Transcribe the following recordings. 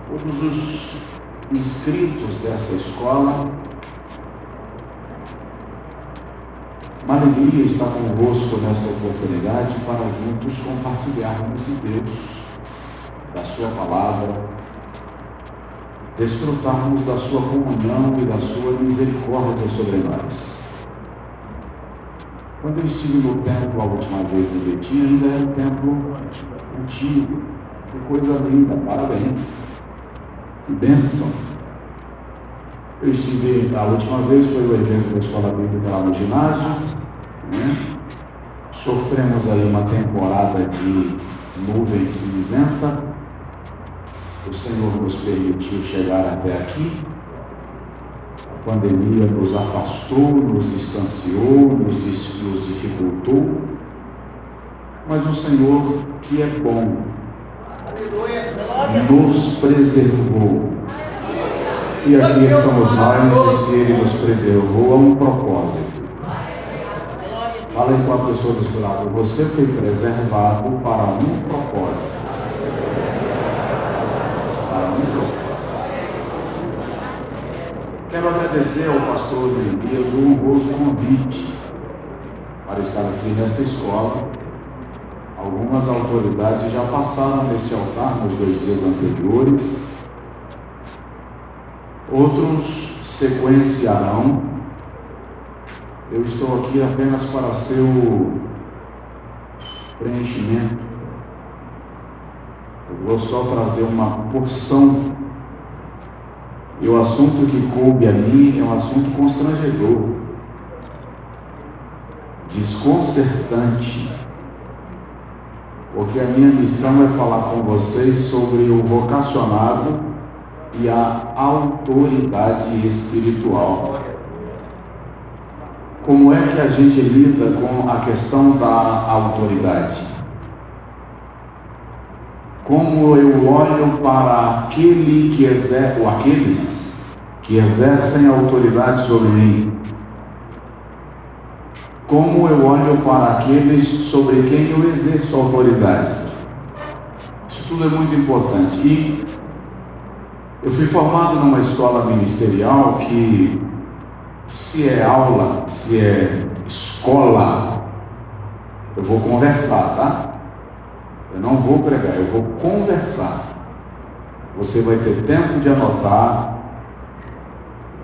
Todos os inscritos dessa escola, uma alegria estar convosco nesta oportunidade para juntos compartilharmos de Deus, da sua palavra, desfrutarmos da sua comunhão e da sua misericórdia sobre nós. Quando eu estive no templo a última vez em Betim, ainda era um templo antigo. Que coisa linda, parabéns. Que bênção. Eu estive, a última vez foi o evento da Escola Bíblica lá no ginásio, né? Sofremos aí uma temporada de nuvem cinzenta. O Senhor nos permitiu chegar até aqui. A pandemia nos afastou, nos distanciou, nos dificultou, mas o Senhor, que é bom, nos preservou. E aqui somos nós, e se Ele nos preservou, há um propósito. Fala aí com a pessoa do seu lado: você foi preservado para um propósito. Para um propósito. Quero agradecer ao pastor Neemias o honroso convite para estar aqui nesta escola. Algumas autoridades já passaram nesse altar nos 2 dias anteriores, outros sequenciarão. Eu estou aqui apenas para seu preenchimento. Eu vou só trazer uma porção. E o assunto que coube a mim é um assunto constrangedor, desconcertante, porque a minha missão é falar com vocês sobre o vocacionado e a autoridade espiritual. Como é que a gente lida com a questão da autoridade? Como eu olho para aquele que exerce, ou aqueles que exercem autoridade sobre mim? Como eu olho para aqueles sobre quem eu exerço autoridade? Isso tudo é muito importante. E eu fui formado numa escola ministerial que, se é aula, se é escola, eu vou conversar, tá? Eu não vou pregar, eu vou conversar. Você vai ter tempo de anotar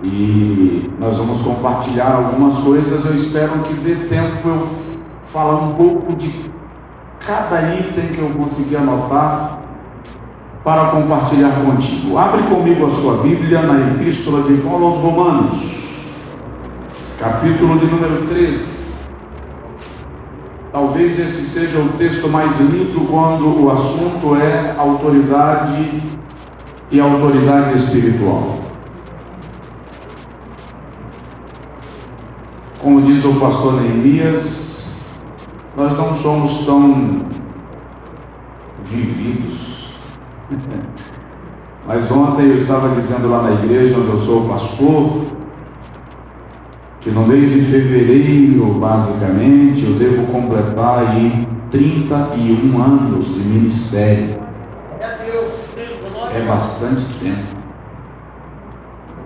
e nós vamos compartilhar algumas coisas. Eu espero que dê tempo eu falar um pouco de cada item que eu consegui anotar para compartilhar contigo. Abre comigo a sua Bíblia na Epístola de Paulo aos Romanos, capítulo de número 13. Talvez esse seja o texto mais lido quando o assunto é autoridade e autoridade espiritual. Como diz o pastor Neemias, nós não somos tão vividos. Mas ontem eu estava dizendo lá na igreja onde eu sou pastor, que no mês de fevereiro, basicamente, eu devo completar aí 31 anos de ministério. É bastante tempo.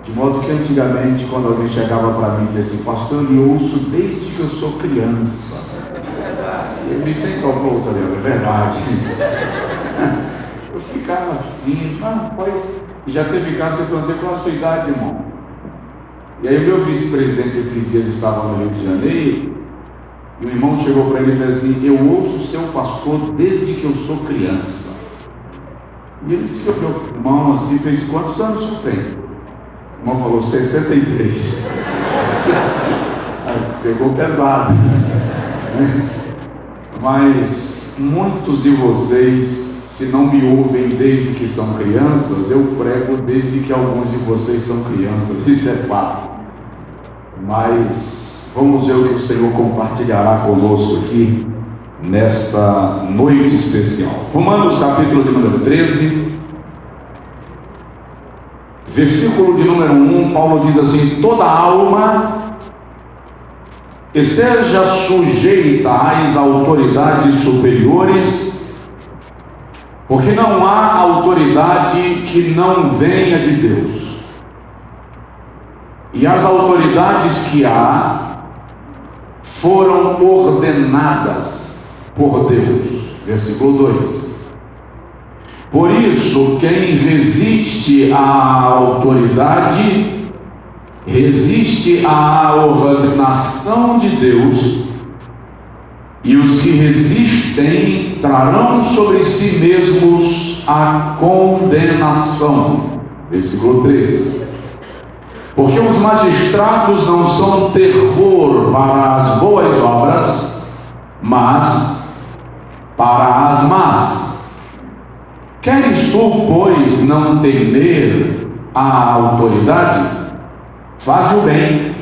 De modo que antigamente, quando alguém chegava para mim e dizia assim: pastor, eu lhe ouço desde que eu sou criança. Eu me sempre falou, é verdade. Eu ficava assim, rapaz, já teve caso que eu perguntei: qual a sua idade, irmão? E aí o meu vice-presidente esses dias estava no Rio de Janeiro, e o irmão chegou para ele e disse assim: eu ouço o seu pastor desde que eu sou criança. E ele disse que o meu irmão assim fez: quantos anos o senhor tem? O irmão falou: 63. Aí pegou pesado. Mas muitos de vocês, se não me ouvem desde que são crianças, eu prego desde que alguns de vocês são crianças, isso é fato. Mas vamos ver o que o Senhor compartilhará conosco aqui nesta noite especial. Romanos capítulo de número 13, versículo de número 1, Paulo diz assim: toda alma esteja sujeita às autoridades superiores, Porque não há autoridade que não venha de Deus. E as autoridades que há foram ordenadas por Deus. Versículo 2. Por isso, quem resiste à autoridade, resiste à ordenação de Deus, e os que resistem trarão sobre si mesmos a condenação. Versículo 3. Porque os magistrados não são terror para as boas obras, mas para as más. Queres tu, pois, não temer a autoridade? Faz o bem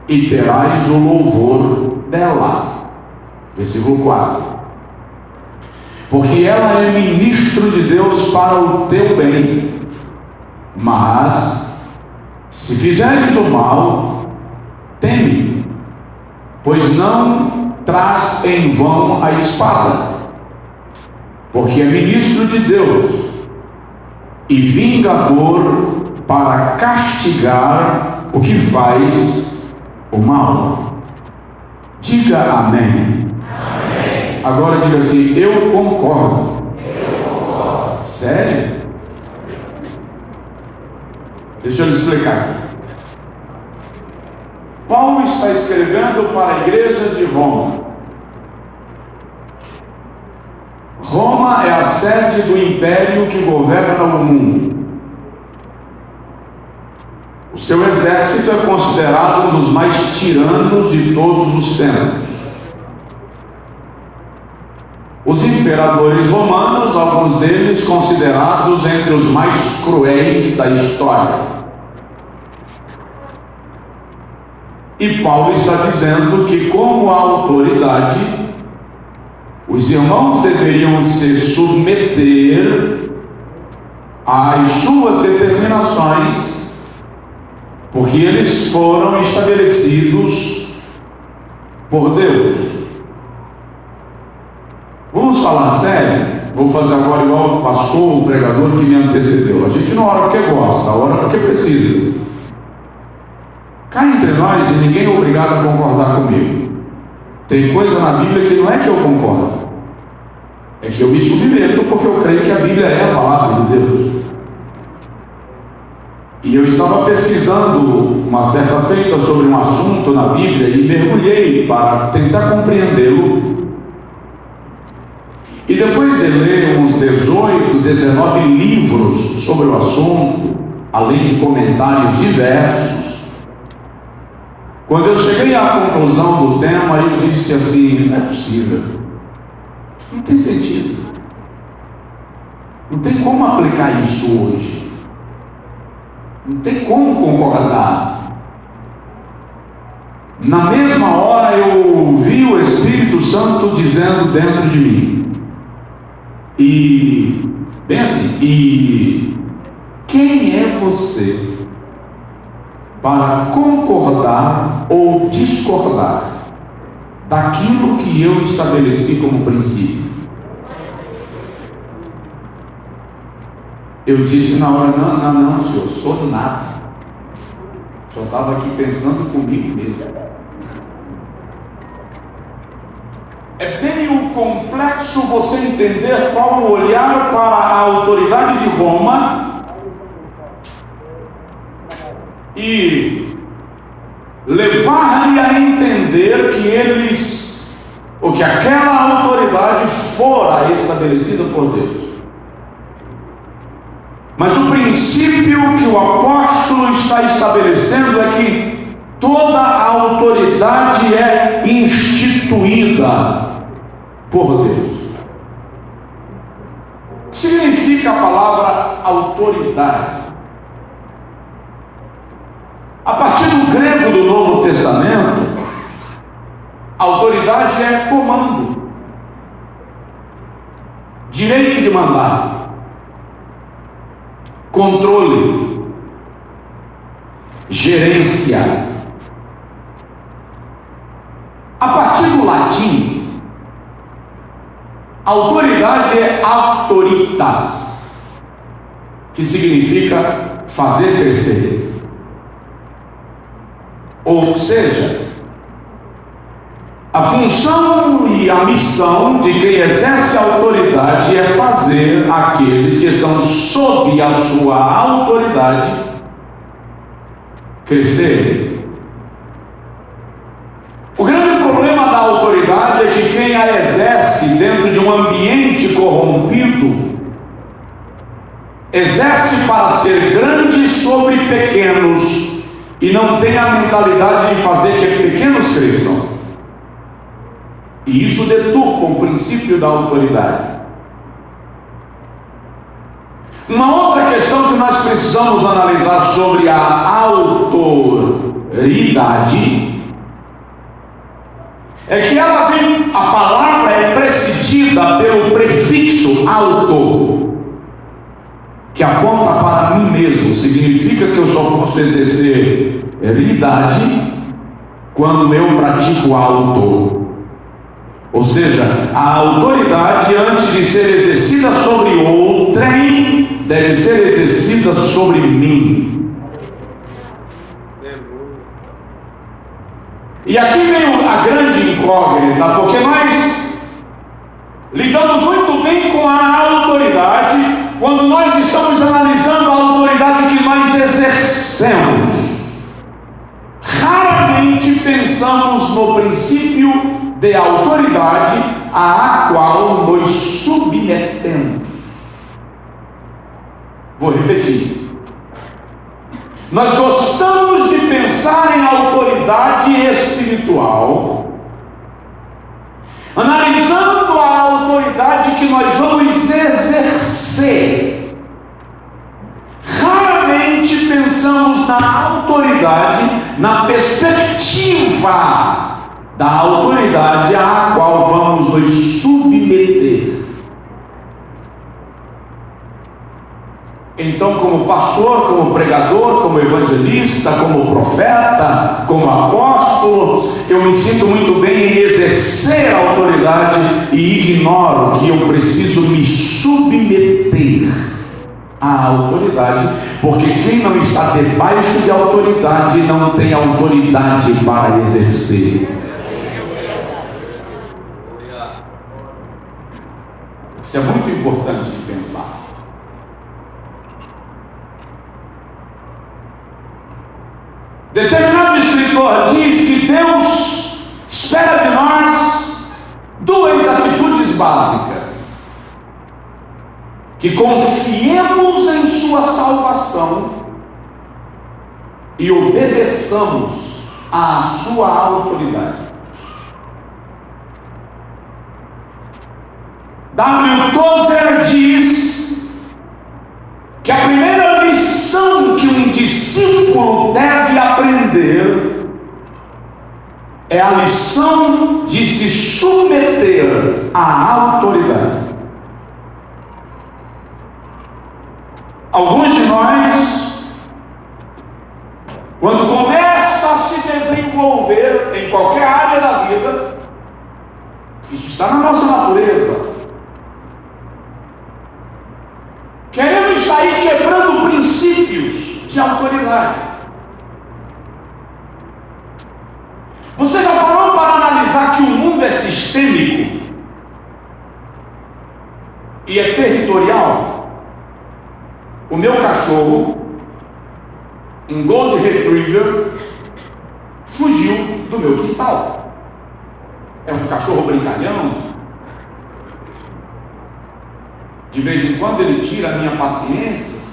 e terás o louvor dela. Versículo 4. Porque ela é ministro de Deus para o teu bem. Mas, se fizeres o mal, teme, pois não traz em vão a espada. Porque é ministro de Deus e vingador para castigar o que faz o mal. Diga amém. Amém. Agora diga assim: eu concordo. Eu concordo. Sério? Deixa eu lhe explicar. Paulo está escrevendo para a igreja de Roma. Roma é a sede do império que governa o mundo. O seu exército é considerado um dos mais tiranos de todos os tempos. Os imperadores romanos, alguns deles considerados entre os mais cruéis da história. E Paulo está dizendo que, como autoridade, os irmãos deveriam se submeter às suas determinações, porque eles foram estabelecidos por Deus. Vamos falar sério? Vou fazer agora igual o pastor, o pregador que me antecedeu. A gente não ora porque gosta, ora porque precisa. Cá entre nós, e ninguém é obrigado a concordar comigo. Tem coisa na Bíblia que não é que eu concordo, é que eu me submeto, porque eu creio que a Bíblia é a palavra de Deus. E eu estava pesquisando uma certa feita sobre um assunto na Bíblia e mergulhei para tentar compreendê-lo. E depois de ler uns 18, 19 livros sobre o assunto, além de comentários diversos, quando eu cheguei à conclusão do tema, eu disse assim: não é possível, não tem sentido, não tem como aplicar isso hoje, não tem como concordar. Na mesma hora eu ouvi o Espírito Santo dizendo dentro de mim, e bem assim, e quem é você para concordar ou discordar daquilo que eu estabeleci como princípio? Eu disse na hora: não, senhor, sou nada. Só estava aqui pensando comigo mesmo. É meio complexo você entender qual o olhar para a autoridade de Roma e levar-lhe a entender que eles, ou que aquela autoridade fora estabelecida por Deus. Mas o princípio que o apóstolo está estabelecendo é que toda a autoridade é instituída por Deus. O que significa a palavra autoridade? A partir do grego do Novo Testamento, autoridade é comando, direito de mandar, controle, gerência. A partir do latim, Autoridade é autoritas, que significa fazer crescer. Ou seja, a função e a missão de quem exerce a autoridade é fazer aqueles que estão sob a sua autoridade crescer. O grande problema da autoridade é que quem a exerce dentro de um ambiente corrompido exerce para ser grande sobre pequenos e não tem a mentalidade de fazer que pequenos cresçam. E isso deturpa o princípio da autoridade. Uma outra questão que nós precisamos analisar sobre a autoridade é que ela vem, a palavra é precedida pelo prefixo auto, que aponta para mim mesmo. Significa que eu só posso exercer realidade quando eu pratico auto. Ou seja, a autoridade, antes de ser exercida sobre outrem, deve ser exercida sobre mim. E aqui vem a grande incógnita, porque nós lidamos muito bem com a autoridade quando nós estamos analisando a autoridade que nós exercemos. Raramente pensamos no princípio de autoridade a qual nos submetemos. Vou repetir. Nós gostamos de pensar em autoridade espiritual, analisando a autoridade que nós vamos exercer. Raramente pensamos na autoridade, na perspectiva da autoridade à qual vamos nos submeter. Então, como pastor, como pregador, como evangelista, como profeta, como apóstolo, eu me sinto muito bem em exercer a autoridade e ignoro que eu preciso me submeter à autoridade, porque quem não está debaixo de autoridade não tem autoridade para exercer. Isso é muito importante de pensar. Determinado escritor diz que Deus espera de nós duas atitudes básicas: que confiemos em sua salvação e obedeçamos à sua autoridade. W. Tozer diz que a primeira lição que um discípulo deve aprender é a lição de se submeter à autoridade. Alguns de nós, quando começa a se desenvolver em qualquer área da vida, isso está na nossa natureza, queremos sair quebrando princípios de autoridade. Você já parou para analisar que o mundo é sistêmico e é territorial? O meu cachorro, um Golden Retriever, fugiu do meu quintal. É um cachorro brincalhão. De vez em quando ele tira a minha paciência,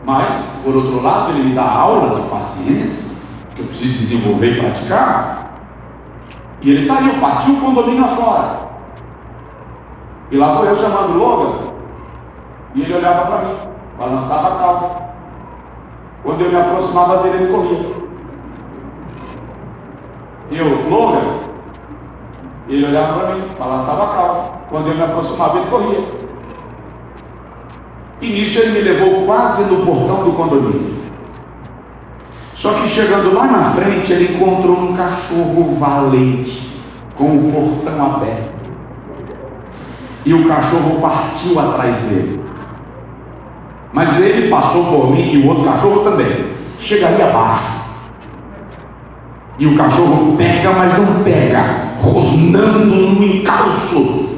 mas, por outro lado, ele me dá aula de paciência, que eu preciso desenvolver e praticar. E ele saiu, partiu o condomínio afora. E lá foi eu chamando o Logan, e ele olhava para mim, balançava a cauda. Quando eu me aproximava dele, ele corria. E eu, Logan, ele olhava para mim, balançava a cauda. Quando eu me aproximava, ele corria. E nisso ele me levou quase no portão do condomínio. Só que chegando lá na frente, ele encontrou um cachorro valente, com o portão aberto. e o cachorro partiu atrás dele. Mas ele passou por mim e o outro cachorro também. Chegaria abaixo. E o cachorro pega, mas não pega, rosnando no encalço.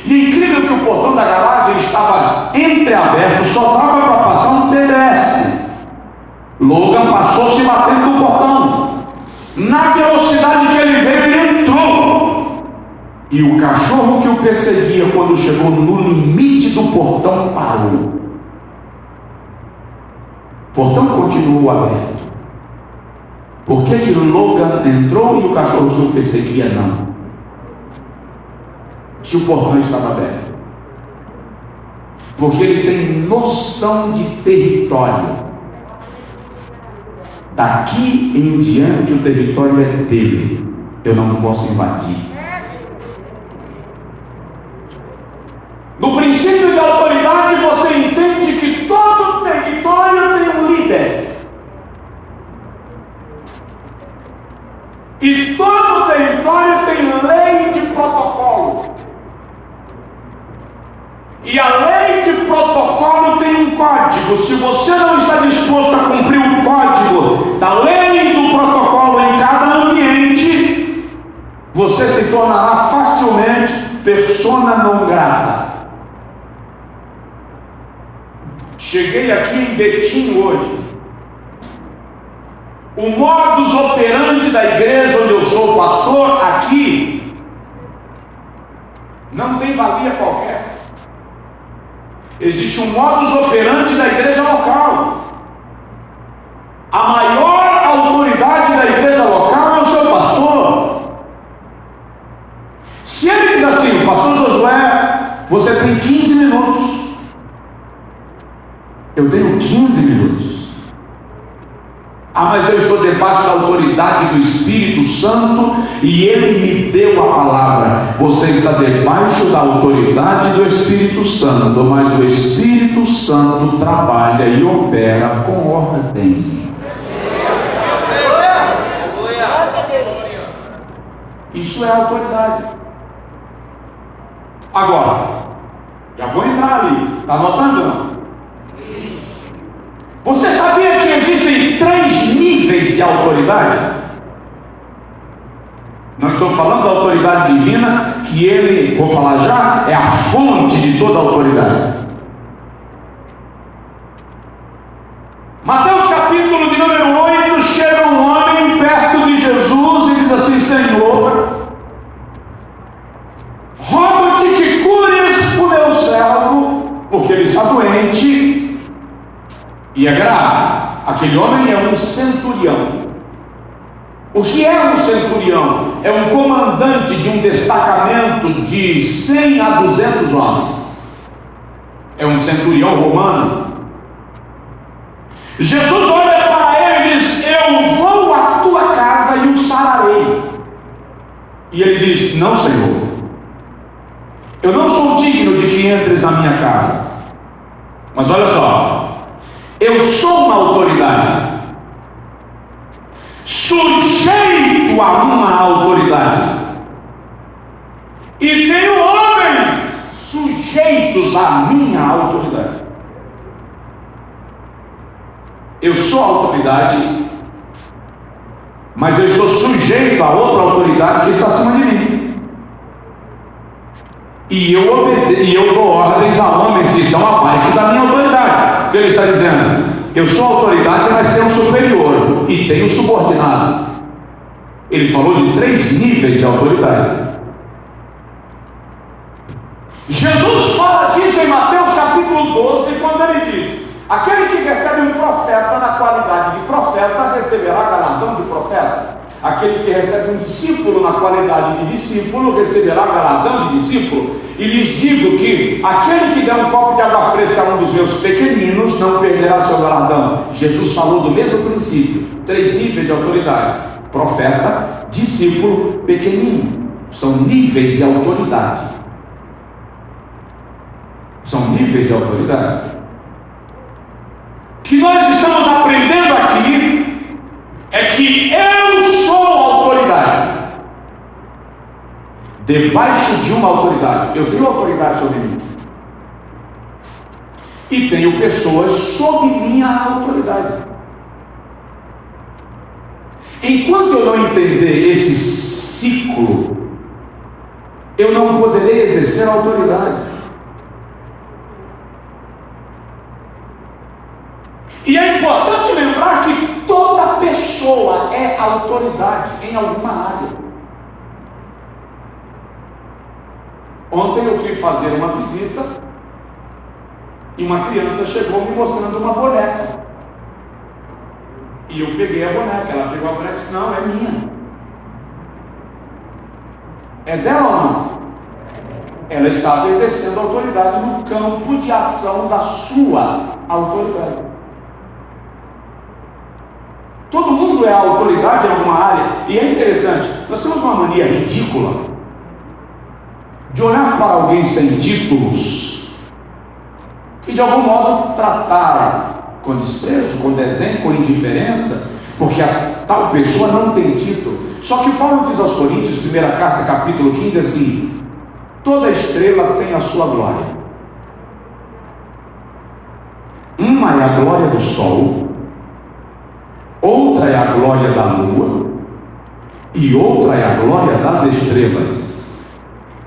E é incrível que o portão da garagem estava entreaberto, só dava para passar um pedestre. Logan passou se batendo no portão. Na velocidade que ele veio, ele entrou. E o cachorro que o perseguia, quando chegou no limite do portão, parou. O portão continuou aberto. Por que Logan entrou e o cachorro que o perseguia não? Se o portão estava aberto. Porque ele tem noção de território. Daqui em diante o território é dele. Eu não posso invadir. No princípio de autoridade, você entende que todo território tem um líder. E todo território tem lei de protocolo. E a lei de protocolo tem um código. Se você não está disposto a cumprir o código da lei do protocolo em cada ambiente, você se tornará facilmente persona não grata. Cheguei aqui em Betim hoje. O modus operandi da igreja onde eu sou pastor aqui não tem valia qualquer. Existe um modus operandi da igreja local. A maior autoridade da igreja local é o seu pastor. Se ele diz assim: pastor Josué, você tem 15 minutos. Eu tenho 15 minutos. Ah, mas eu estou debaixo da autoridade do Espírito Santo e Ele me deu a palavra. Você está debaixo da autoridade do Espírito Santo, mas o Espírito Santo trabalha e opera com ordem. Isso é autoridade. Agora, já vou entrar ali. Está anotando não? Você sabia que existem 3 níveis de autoridade? Não estou falando da autoridade divina, que ele, vou falar já, é a fonte de toda a autoridade. Mateus capítulo de número 8, chega um homem perto de Jesus e diz assim: Senhor, rogo-te que cures o meu servo, porque ele está doente. E é grave. Aquele homem é um centurião. O que é um centurião? É um comandante de um destacamento de 100 a 200 homens. É um centurião romano. Jesus olha para ele e diz: eu vou à tua casa e o sararei. E ele diz: não, Senhor, eu não sou digno de que entres na minha casa. Mas olha só, eu sou uma autoridade, sujeito a uma autoridade, e tenho homens sujeitos à minha autoridade. Eu sou autoridade, mas eu estou sujeito a outra autoridade que está acima de mim. E eu dou ordens a homens que estão abaixo da minha autoridade. Ele está dizendo: eu sou autoridade, mas tenho um superior e tenho um subordinado. Ele falou de 3 níveis de autoridade. Jesus fala disso em Mateus capítulo 12, quando ele diz: aquele que recebe um profeta na qualidade de profeta receberá galardão de profeta. Aquele que recebe um discípulo na qualidade de discípulo receberá galardão de discípulo. E lhes digo que aquele que der um copo de água fresca a um dos meus pequeninos não perderá seu galardão. Jesus falou do mesmo princípio. 3 níveis de autoridade: profeta, discípulo, pequenino. São níveis de autoridade. São níveis de autoridade. O que nós estamos aprendendo aqui é que eu sou autoridade. debaixo de uma autoridade. Eu tenho autoridade sobre mim. E tenho pessoas sob minha autoridade. Enquanto eu não entender esse ciclo, eu não poderei exercer a autoridade. E é importante lembrar que toda pessoa é autoridade em alguma área. Ontem eu fui fazer uma visita e uma criança chegou me mostrando uma boneca. E eu peguei a boneca. Ela pegou a boneca e disse: não, é minha. É dela ou não? Ela estava exercendo autoridade no campo de ação da sua autoridade. Todo mundo é autoridade em alguma área. E é interessante, nós temos uma mania ridícula de olhar para alguém sem títulos e de algum modo tratar com desprezo, com desdém, com indiferença, porque a tal pessoa não tem título. Só que Paulo diz aos Coríntios, primeira carta, capítulo 15, assim: toda estrela tem a sua glória. Uma é a glória do sol, outra é a glória da lua, e outra é a glória das estrelas.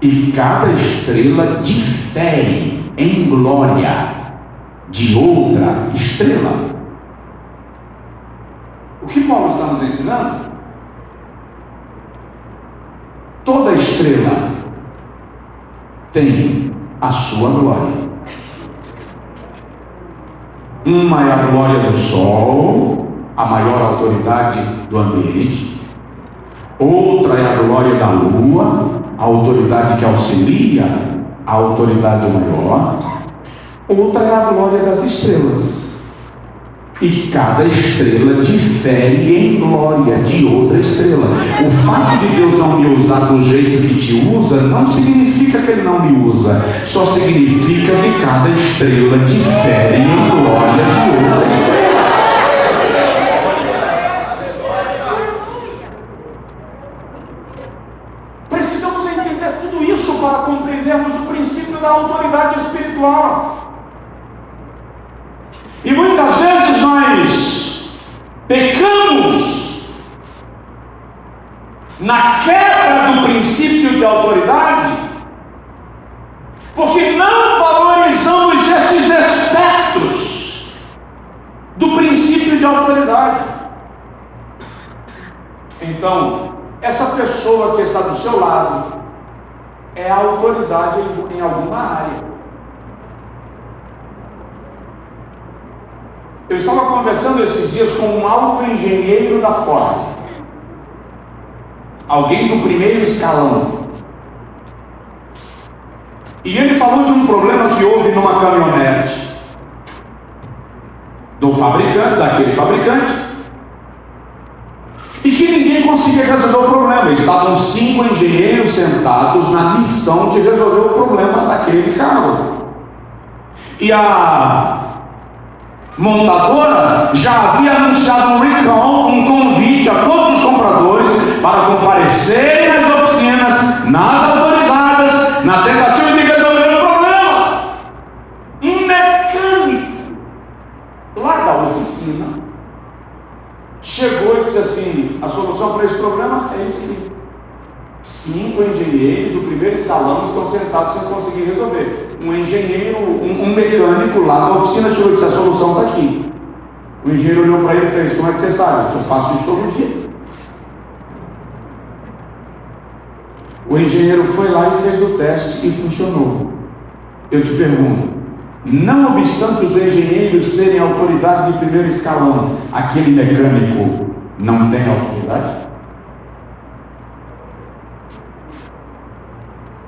E cada estrela difere em glória de outra estrela. O que Paulo está nos ensinando? Toda estrela tem a sua glória. Uma é a glória do sol, a maior autoridade do ambiente. Outra é a glória da lua, a autoridade que auxilia a autoridade maior. Outra é a glória das estrelas. E cada estrela difere em glória de outra estrela. O fato de Deus não me usar do jeito que te usa não significa que Ele não me usa. Só significa que cada estrela difere em glória de outra estrela. Para compreendermos o princípio da autoridade espiritual. E muitas vezes nós pecamos na quebra do princípio de autoridade, porque não valorizamos esses aspectos do princípio de autoridade. Então, essa pessoa que está do seu lado é a autoridade em alguma área. Eu estava conversando esses dias com um alto engenheiro da Ford, alguém do primeiro escalão, e ele falou de um problema que houve numa caminhonete do fabricante, daquele fabricante, e que ninguém conseguia resolver o problema. Estavam 5 engenheiros sentados na missão de resolver o problema daquele carro. E a montadora já havia anunciado um recall, um convite a todos os compradores para comparecerem nas oficinas, nas autorizadas, na tentativa de resolver o problema. Um mecânico lá da oficina chegou e disse assim: a solução para esse problema é isso aqui. 5 engenheiros do primeiro escalão estão sentados sem conseguir resolver. Um engenheiro, um mecânico lá na oficina chegou e disse: a solução está aqui. O engenheiro olhou para ele e fez: como é que você sabe? Eu só faço isso todo dia. O engenheiro foi lá e fez o teste e funcionou. Eu te pergunto, não obstante os engenheiros serem autoridade de primeiro escalão, aquele mecânico não tem autoridade?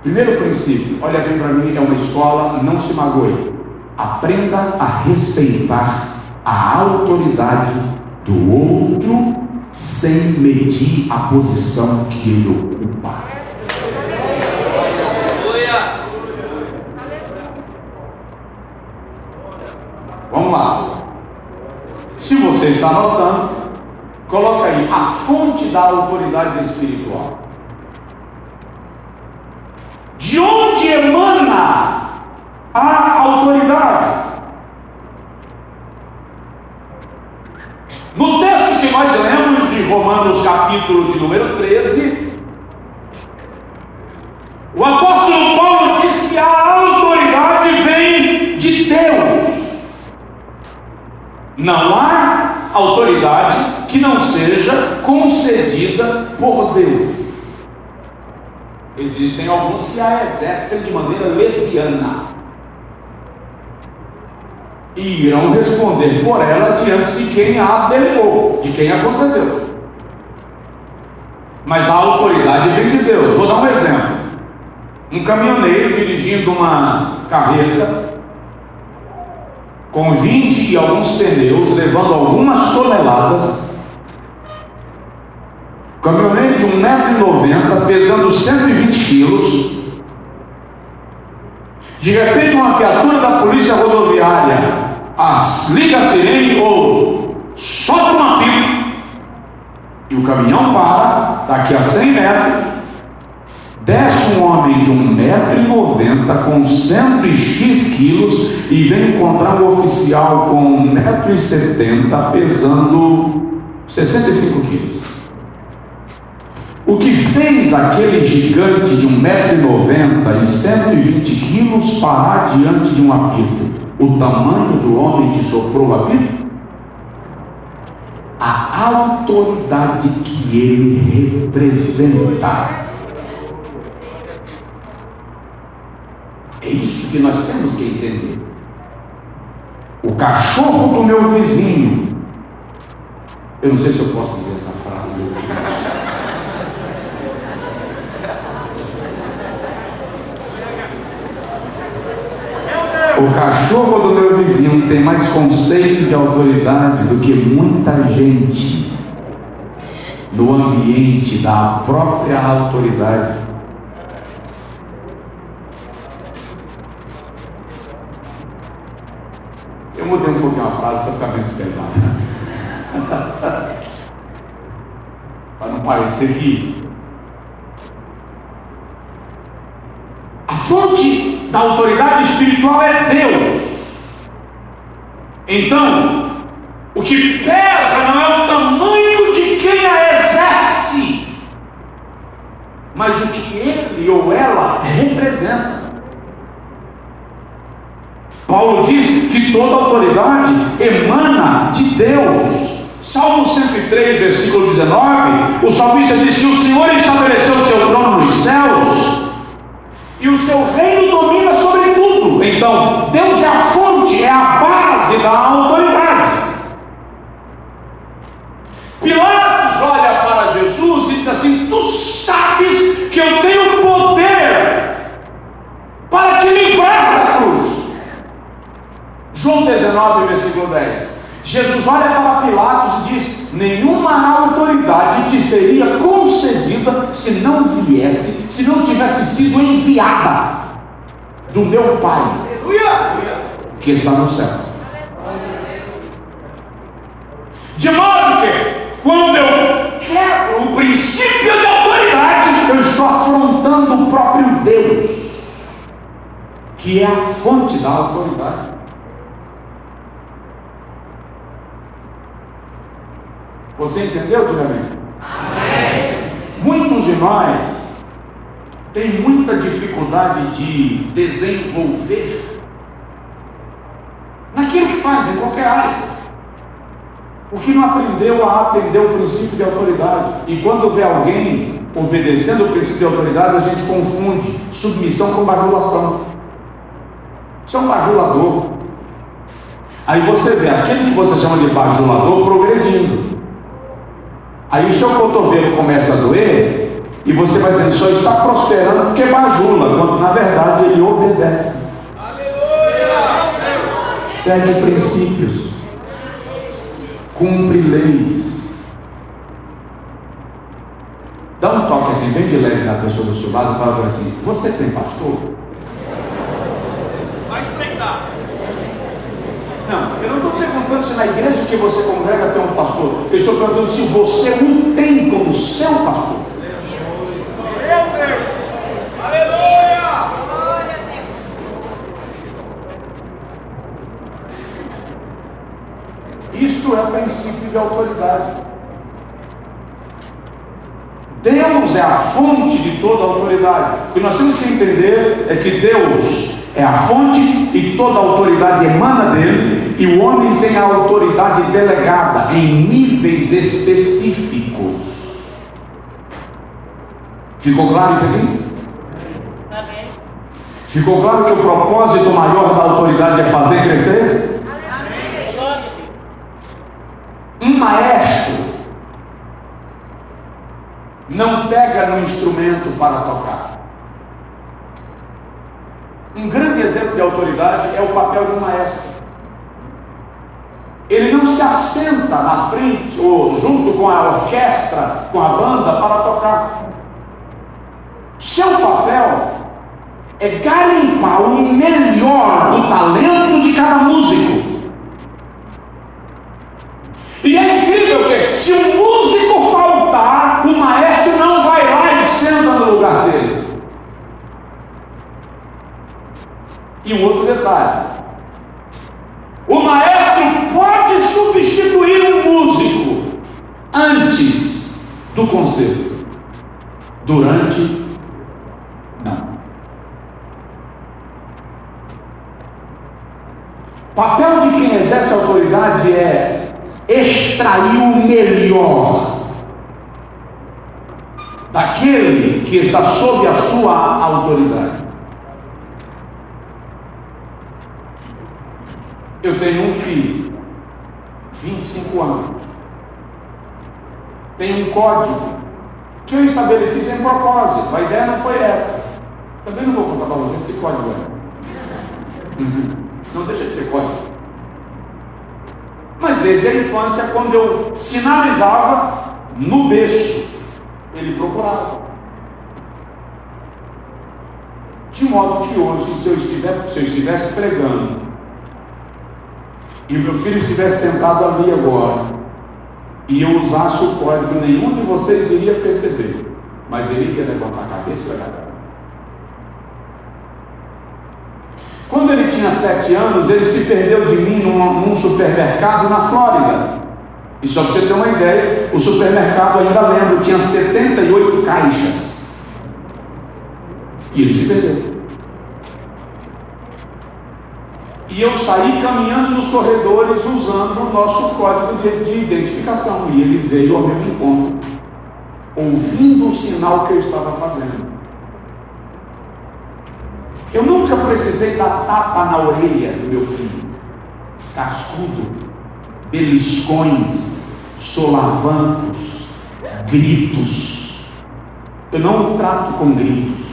Primeiro princípio, olha bem para mim, é uma escola, não se magoe. Aprenda a respeitar a autoridade do outro sem medir a posição que ele ocupa. Vamos lá. Se você está anotando, coloca aí a fonte da autoridade espiritual. De onde emana a autoridade? No texto que nós lemos de Romanos, capítulo de número 13, o apóstolo Paulo diz que a autoridade vem de Deus. Não há autoridade que não seja concedida por Deus. Existem alguns que a exercem de maneira leviana e irão responder por ela diante de quem a delegou, de quem a concedeu. Mas a autoridade vem de Deus. Vou dar um exemplo. Um caminhoneiro dirigindo uma carreta com 20 e alguns pneus, levando algumas toneladas. Caminhoneiro de 1,90 m, pesando 120 quilos. De repente, uma viatura da polícia rodoviária liga a sirene ou solta um apito, e o caminhão para. Daqui a 100 metros, desce um homem de 1,90 m com 100x quilos e vem encontrar um oficial com 1,70 m pesando 65 quilos. O que fez aquele gigante de 1,90 m e 120 quilos parar diante de um apito? O tamanho do homem que soprou o apito? A autoridade que ele representa. É isso que nós temos que entender. O cachorro do meu vizinho, eu não sei se eu posso dizer essa frase, meu Deus. O cachorro do meu vizinho tem mais conceito de autoridade do que muita gente no ambiente da própria autoridade. Eu mudei um pouquinho a frase para ficar menos pesada, para não parecer que a fonte da autoridade espiritual é Deus. Então, o que pesa não é o tamanho de quem a exerce, mas o que ele ou ela representa. Paulo diz que toda autoridade emana de Deus. Salmo 103, versículo 19, o salmista diz que o Senhor estabeleceu o seu trono nos céus e o seu reino domina sobre tudo. Então, Deus é a fonte, é a base da autoridade. Pilatos olha para Jesus e diz assim: tu sabes que eu tenho poder para te livrar da cruz. João 19, versículo 10. Jesus olha para Pilatos e diz: nenhuma autoridade te seria concedida se não viesse, se não tivesse sido enviada do meu Pai, que está no céu. De modo que, quando eu quebro o princípio da autoridade, eu estou afrontando o próprio Deus, que é a fonte da autoridade. Você entendeu, diga amém? Amém. Muitos de nós têm muita dificuldade de desenvolver naquilo que faz, em qualquer área, porque não aprendeu a atender o princípio de autoridade. E quando vê alguém obedecendo o princípio de autoridade, a gente confunde submissão com bajulação. Isso é um bajulador. Aí você vê aquele que você chama de bajulador progredindo. Aí o seu cotovelo começa a doer e você vai dizendo: só está prosperando porque bajula, quando na verdade ele obedece. Aleluia! Segue princípios, cumpre leis. Dá um toque assim bem de leve na pessoa do seu lado e fala assim: você tem pastor? Vai estreitar. Não, eu não estou perguntando se na igreja que você congrega tem um pastor. Eu estou perguntando se você o tem como seu pastor. Meu Deus! Aleluia! Isto é princípio de autoridade. Deus é a fonte de toda autoridade. O que nós temos que entender é que Deus é a fonte e toda autoridade emana dele, e o homem tem a autoridade delegada em níveis específicos. Ficou claro isso aqui? Amém. Ficou claro que o propósito maior da autoridade é fazer crescer? Amém. Um maestro não pega no instrumento para tocar. Um grande exemplo de autoridade é o papel de um maestro. Ele não se assenta na frente ou junto com a orquestra, com a banda, para tocar. Seu papel é garimpar o melhor do talento de cada músico. E é incrível que, se um músico faltar, o maestro não vai lá e senta no lugar dele. E um outro detalhe: o maestro pode substituir um músico antes do concerto, durante, não. O papel de quem exerce autoridade é extrair o melhor daquele que está sob a sua autoridade. Eu tenho um filho, 25 anos, tem um código que eu estabeleci sem propósito. A ideia não foi essa. Também não vou contar para vocês que código é. Não deixa de ser código. Mas desde a infância, quando eu sinalizava no berço, ele procurava. De modo que hoje, se eu estivesse pregando e o meu filho estivesse sentado ali agora, e eu usasse o código, nenhum de vocês iria perceber, mas ele iria levantar a cabeça e olhar para mim. Quando ele tinha 7 anos, ele se perdeu de mim num supermercado na Flórida. E só para você ter uma ideia, o supermercado, ainda lembro, tinha 78 caixas. E ele se perdeu. E eu saí caminhando nos corredores usando o nosso código de identificação. E ele veio ao meu encontro, ouvindo o sinal que eu estava fazendo. Eu nunca precisei dar tapa na orelha do meu filho. Cascudo, beliscões, solavancos, gritos. Eu não o trato com gritos.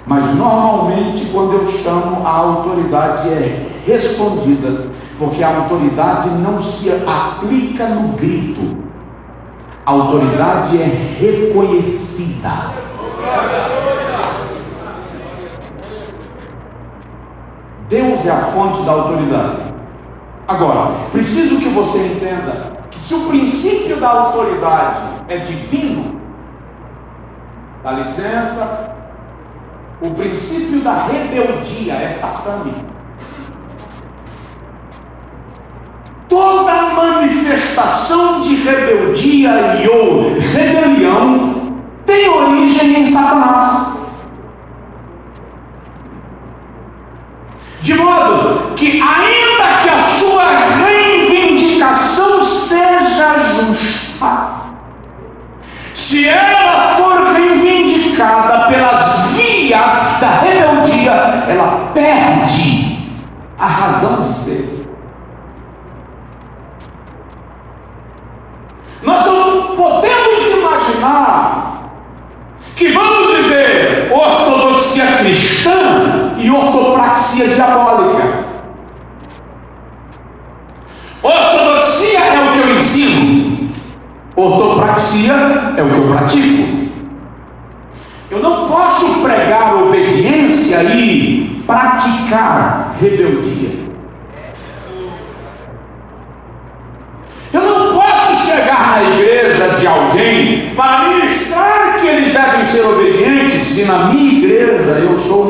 Mas normalmente quando eu chamo, a autoridade é respondida, porque a autoridade não se aplica no grito. A autoridade é reconhecida. Deus é a fonte da autoridade. Agora, preciso que você entenda que se o princípio da autoridade é divino, dá licença, o princípio da rebeldia é satânico. Toda manifestação de rebeldia ou rebelião tem origem em Satanás. De modo que, ainda que a sua reivindicação seja justa, se ela for reivindicada pelas vias da rebeldia, ela perde a razão de ser. Nós não podemos imaginar que vamos viver ortodoxia cristã e ortopraxia diabólica. Ortodoxia é o que eu ensino, ortopraxia é o que eu pratico. Eu não posso pregar obediência e praticar rebeldia. Eu não posso chegar na igreja de alguém para ministrar que eles devem ser obedientes, se na minha igreja eu sou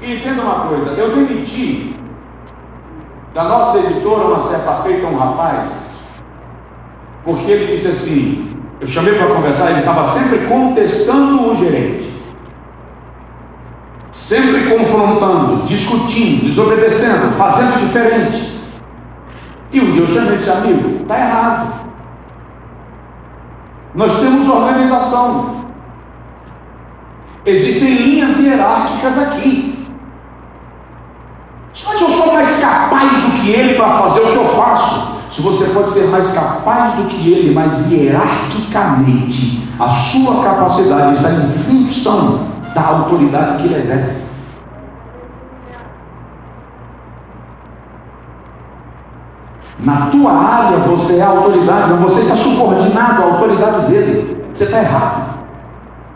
E entenda uma coisa, eu demiti da nossa editora uma certa feita um rapaz, porque ele disse assim, eu chamei para conversar, ele estava sempre contestando o gerente, sempre confrontando, discutindo, desobedecendo, fazendo diferente. E um dia eu chamei e disse, amigo, está errado. Nós temos organização. Existem linhas hierárquicas aqui. Mas eu sou mais capaz do que ele para fazer o que eu faço. Se você pode ser mais capaz do que ele, mas hierarquicamente a sua capacidade está em função da autoridade que ele exerce. Na tua área você é a autoridade, mas você está subordinado à autoridade dele. Você está errado.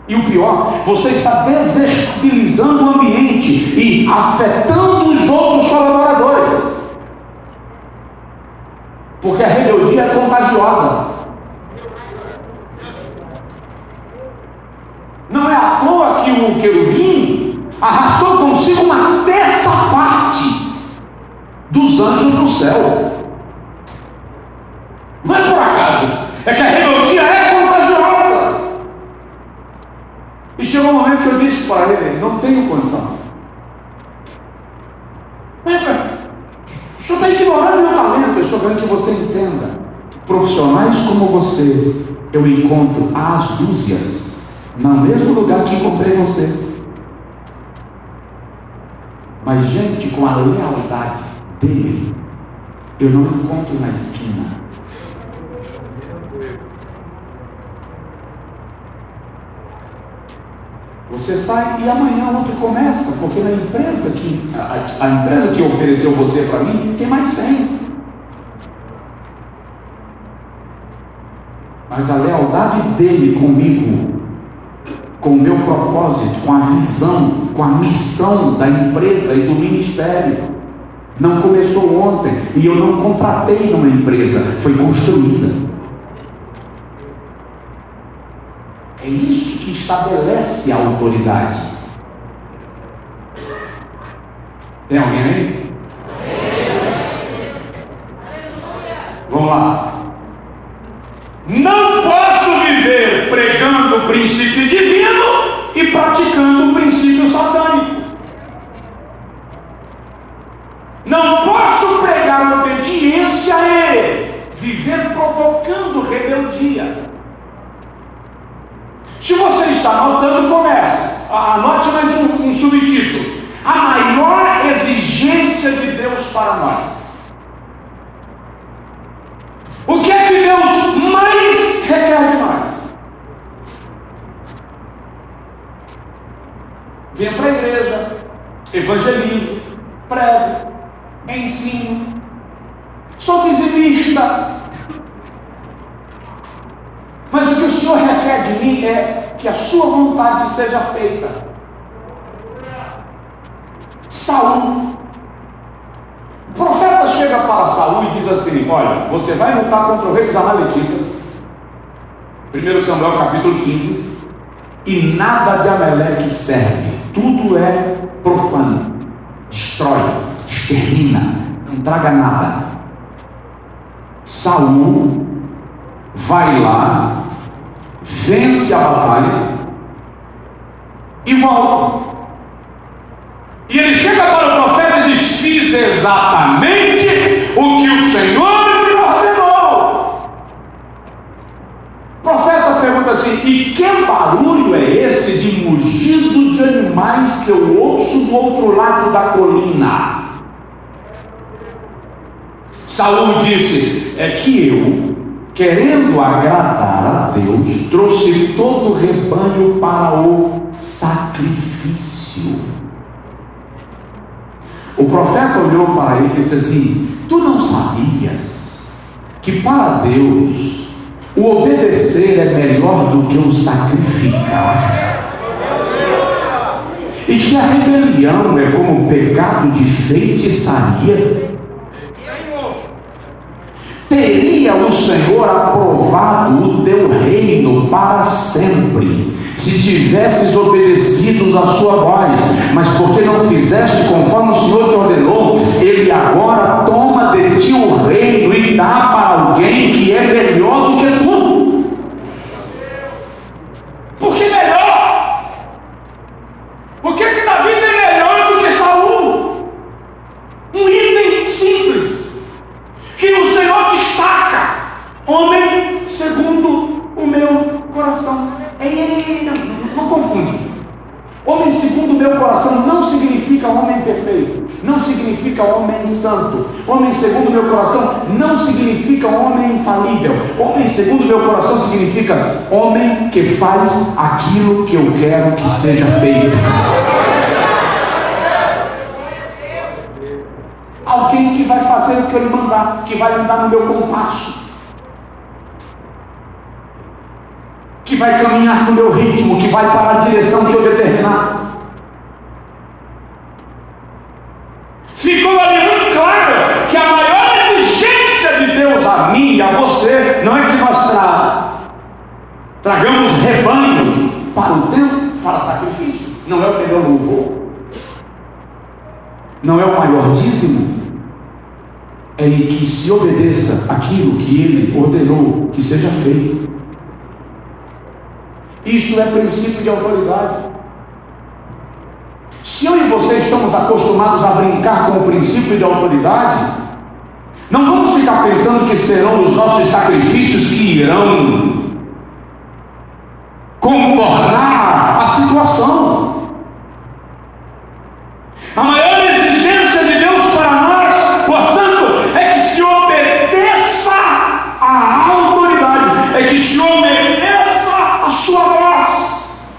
E o pior, você está desestabilizando o ambiente e afetando os outros colaboradores. Porque a rebeldia é contagiosa. Não é à toa que o querubim arrastou consigo uma terça parte dos anjos do céu. Não é por acaso, é que a rebeldia é contagiosa. E chegou um momento que eu disse para ele, não tenho condição. O senhor está ignorando meu talento. Eu estou querendo que você entenda. Profissionais como você, eu encontro às dúzias, no mesmo lugar que encontrei você. Mas gente com a lealdade dele, eu não encontro na esquina. Você sai e amanhã outro começa, porque na empresa a empresa que ofereceu você para mim tem mais 100. Mas a lealdade dele comigo, com o meu propósito, com a visão, com a missão da empresa e do ministério, não começou ontem, e eu não contratei numa empresa, foi construída. É isso que estabelece a autoridade. Tem alguém aí? Vamos lá. Não posso viver pregando o princípio divino e praticando o princípio satânico. Não posso pregar obediência a ele, viver provocando rebeldia. Se você está anotando, comece. Anote mais um subtítulo. A maior exigência de Deus para nós. O que é que Deus mais requer de nós? Venha para a igreja, evangelizo, prego, ensino, sou dizimista. Mas o que o Senhor requer de mim é que a sua vontade seja feita. Saul. O profeta chega para Saul e diz assim, olha, você vai lutar contra o rei dos Amalequitas, 1 Samuel capítulo 15, e nada de Amaleque serve, tudo é profano, destrói, extermina, não traga nada. Saul vai lá, vence a batalha e volta. E ele chega para o profeta e diz, fiz exatamente o que o Senhor me ordenou. O profeta pergunta assim, e que barulho é esse de mugido de animais que eu ouço do outro lado da colina? Saul disse, é que eu, querendo agradar a Deus, trouxe todo o rebanho para o sacrifício. O profeta olhou para ele e disse assim, tu não sabias que para Deus o obedecer é melhor do que o sacrificar? E que a rebelião é como o pecado de feitiçaria? Teria o Senhor aprovado o teu reino para sempre, se tivesses obedecido a sua voz, mas porque não fizeste conforme o Senhor te ordenou, Ele agora toma de ti o reino e dá para alguém que é melhor do que tu. Por que melhor? Por que Davi é melhor do que Saul? Um item simples que o Senhor destaca: homem segundo o meu coração. Não confunde. Homem segundo o meu coração não significa homem perfeito, não significa homem santo. Homem segundo o meu coração não significa homem infalível. Homem segundo o meu coração significa homem que faz aquilo que eu quero que seja feito. Alguém que vai fazer o que Ele mandar, que vai andar no meu compasso, que vai caminhar no meu ritmo, que vai para a direção que eu determinar. Ficou ali muito claro que a maior exigência de Deus a mim e a você não é que nós tragamos rebanhos para o templo, para sacrifício. Não é o melhor louvor, não é o maior dízimo. É em que se obedeça aquilo que Ele ordenou que seja feito. Isto é princípio de autoridade. Se eu e você estamos acostumados a brincar com o princípio de autoridade, não vamos ficar pensando que serão os nossos sacrifícios que irão contornar a situação. A maior exigência de Deus para nós, portanto, é que se obedeça à autoridade, é que se obedeça à sua voz.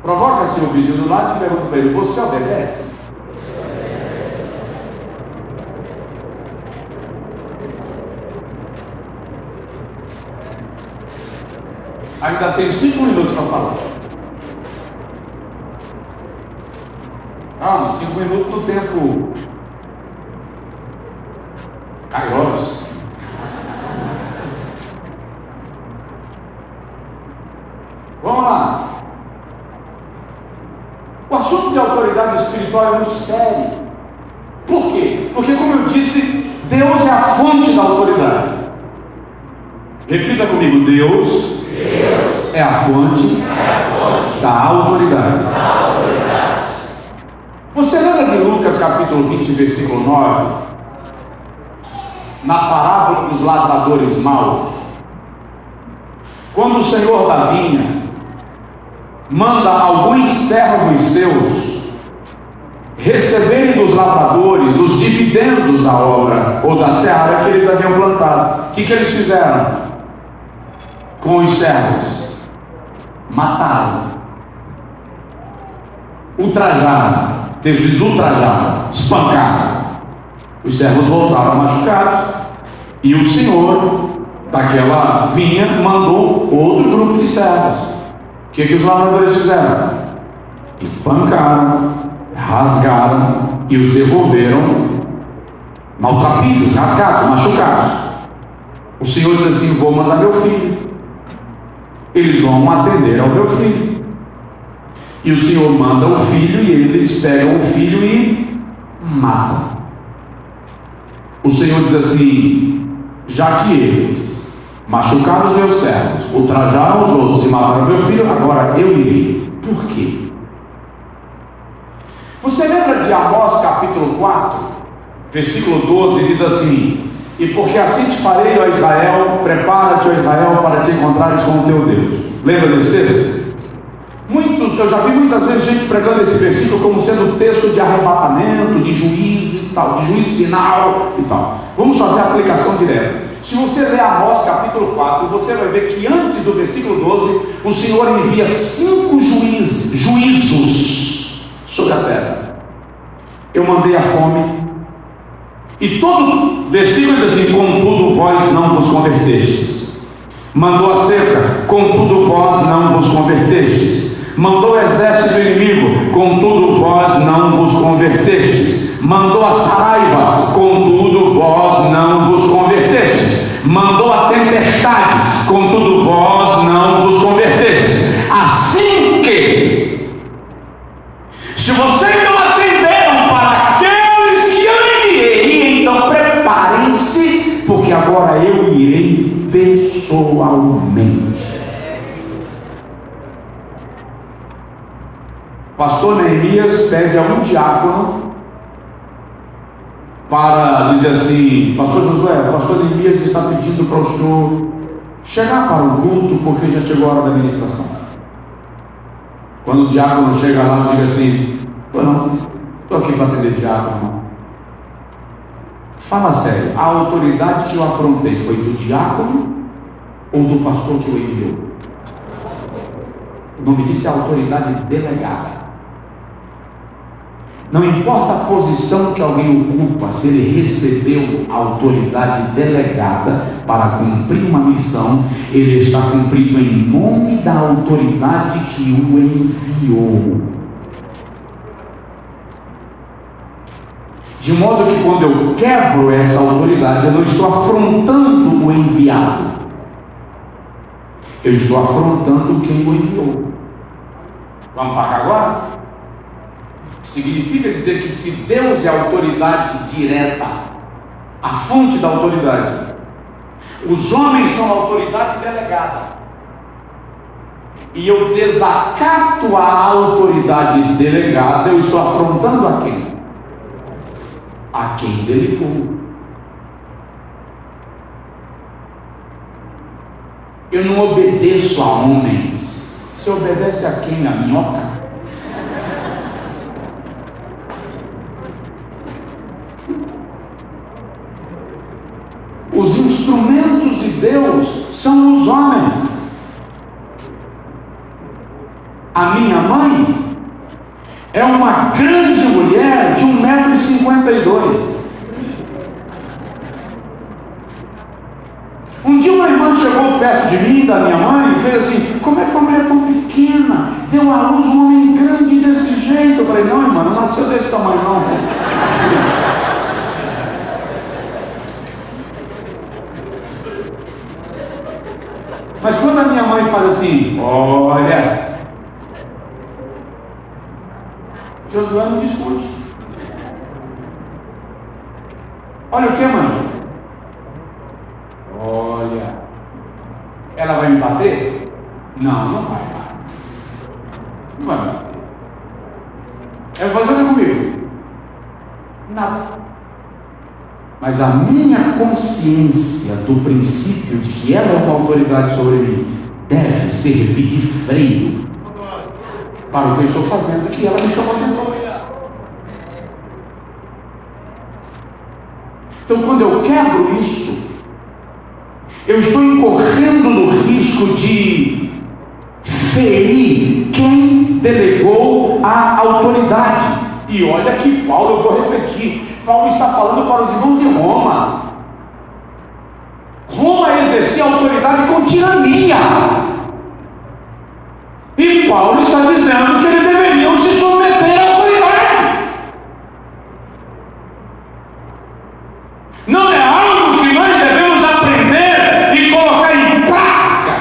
Provoca seu vizinho do lado e pergunta para ele: você obedece? Ainda tenho 5 minutos para falar. Calma, 5 minutos no tempo Kairos. Vamos lá. O assunto de autoridade espiritual é muito sério. Por quê? Porque, como eu disse, Deus é a fonte da autoridade. Repita comigo: Deus é a fonte da autoridade. Você lembra de Lucas capítulo 20, versículo 9? Na parábola dos lavradores maus, quando o Senhor da vinha manda alguns servos seus receberem dos lavradores os dividendos da obra ou da seara que eles haviam plantado, o que eles fizeram com os servos? Mataram, ultrajaram, eles ultrajaram, espancaram. Os servos voltaram machucados, e o Senhor daquela vinha mandou outro grupo de servos. O que os lavradores fizeram? Espancaram, rasgaram e os devolveram maltrapilhos, rasgados, machucados. O Senhor diz assim: vou mandar meu filho, eles vão atender ao meu filho. E o Senhor manda o filho, e eles pegam o filho e matam. O Senhor diz assim: já que eles machucaram os meus servos, ultrajaram os outros e mataram meu filho, agora eu irei. Por quê? Você lembra de Amós capítulo 4, versículo 12, diz assim: e porque assim te farei, ó Israel, prepara-te, ó Israel, para te encontrares com o teu Deus. Lembra desse texto? Eu já vi muitas vezes gente pregando esse versículo como sendo texto de arrebatamento, de juízo e tal, de juízo final e tal. Vamos fazer a aplicação direta. Se você ler Amós capítulo 4, você vai ver que antes do versículo 12, o Senhor envia 5 juízos sobre a terra. Eu mandei a fome, e todo versículo diz assim: contudo vós não vos convertestes. Mandou a seca, contudo vós não vos convertestes. Mandou o exército inimigo, contudo vós não vos convertestes. Mandou a saraiva, contudo vós não vos convertestes. Mandou a tempestade, contudo vós não vos convertestes. Assim que pessoalmente. Pastor Neemias pede a um diácono para dizer assim: Pastor Josué, o pastor Neemias está pedindo para o senhor chegar para o culto, porque já chegou a hora da ministração. Quando o diácono chega lá, diga assim: não, estou aqui para atender diácono, não. Fala sério, a autoridade que eu afrontei foi do diácono ou do pastor que o enviou? O nome disso é autoridade delegada. Não importa a posição que alguém ocupa, se ele recebeu autoridade delegada para cumprir uma missão, ele está cumprindo em nome da autoridade que o enviou. De modo que quando eu quebro essa autoridade, eu não estou afrontando o enviado, eu estou afrontando quem o enviou. Vamos para cá agora? Significa dizer que se Deus é a autoridade direta, a fonte da autoridade, os homens são a autoridade delegada, e eu desacato a autoridade delegada, eu estou afrontando a quem? A quem delegou. Eu não obedeço a homens. Você obedece a quem? A minhoca? Os instrumentos de Deus são os homens. A minha mãe é uma grande mulher de 1,52 m. Um dia uma irmã chegou perto de mim, da minha mãe, e fez assim: como é que uma mulher tão pequena deu à luz um homem grande desse jeito? Eu falei: não, irmã, não nasceu desse tamanho não. Mas quando a minha mãe faz assim: olha, Josué não discute. Olha o que, mãe? Olha, ela vai me bater? Não, não vai. Não vai me bater. Ela vai fazer o que comigo? Nada. Mas a minha consciência do princípio de que ela é uma autoridade sobre mim deve servir de freio para o que eu estou fazendo, que ela me chamou a atenção. Então, quando eu quebro isso, eu estou incorrendo no risco de ferir quem delegou a autoridade. E olha que Paulo, eu vou repetir, Paulo está falando para os irmãos de Roma. Roma exercia autoridade com tirania, e Paulo está dizendo que eles deveriam se submeter à autoridade. Não é algo que nós devemos aprender e colocar em prática.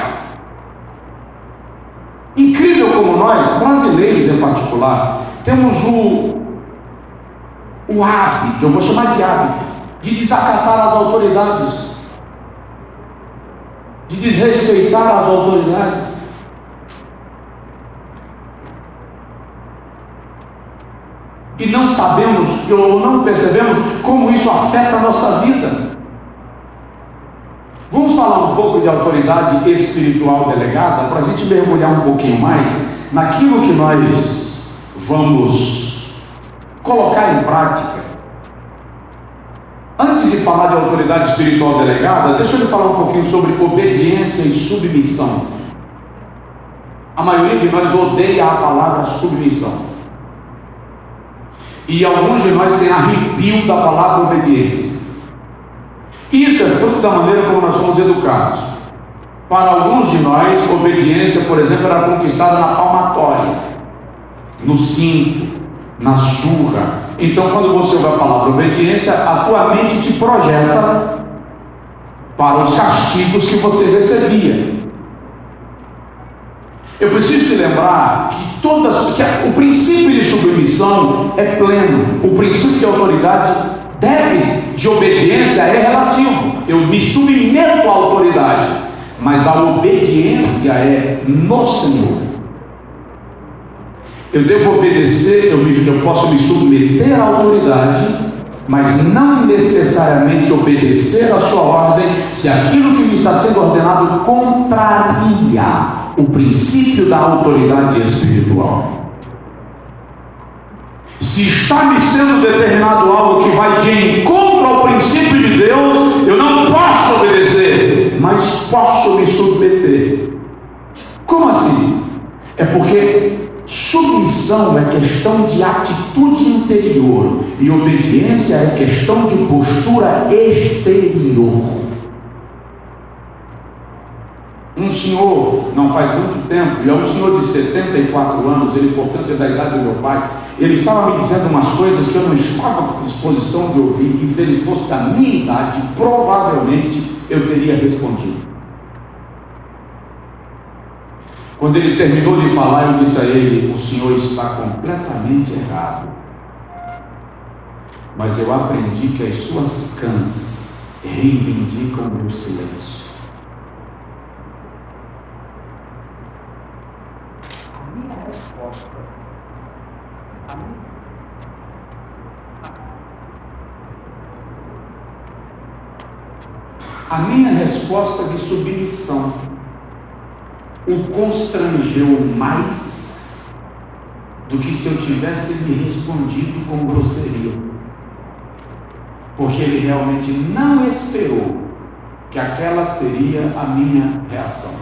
Incrível como nós, brasileiros em particular, temos o hábito, eu vou chamar de hábito, de desacatar as autoridades, de desrespeitar as autoridades. E não sabemos, ou não percebemos como isso afeta a nossa vida. Vamos falar um pouco de autoridade espiritual delegada, para a gente mergulhar um pouquinho mais naquilo que nós vamos colocar em prática. Antes de falar de autoridade espiritual delegada, deixa eu lhe falar um pouquinho sobre obediência e submissão. A maioria de nós odeia a palavra submissão, e alguns de nós têm arrepio da palavra obediência. Isso é fruto da maneira como nós somos educados. Para alguns de nós, obediência, por exemplo, era conquistada na palmatória, no cinto, na surra. Então, quando você ouve a palavra obediência, a tua mente te projeta para os castigos que você recebia. Eu preciso te lembrar que o princípio de submissão é pleno. O princípio de autoridade de obediência é relativo. Eu me submeto à autoridade, mas a obediência é no Senhor. Eu devo obedecer, eu posso me submeter à autoridade, mas não necessariamente obedecer à sua ordem se aquilo que me está sendo ordenado contraria o princípio da autoridade espiritual. Se está me sendo determinado algo que vai de encontro ao princípio de Deus, eu não posso obedecer, mas posso me submeter. Como assim? É porque submissão é questão de atitude interior e obediência é questão de postura exterior. Um senhor, não faz muito tempo, e é um senhor de 74 anos, ele portanto é da idade do meu pai, ele estava me dizendo umas coisas que eu não estava com disposição de ouvir, e se ele fosse da minha idade, provavelmente eu teria respondido. Quando ele terminou de falar, eu disse a ele: o senhor está completamente errado, mas eu aprendi que as suas cãs reivindicam o meu silêncio. A minha resposta, a minha resposta de submissão o constrangeu mais do que se eu tivesse me respondido com grosseria, porque ele realmente não esperou que aquela seria a minha reação.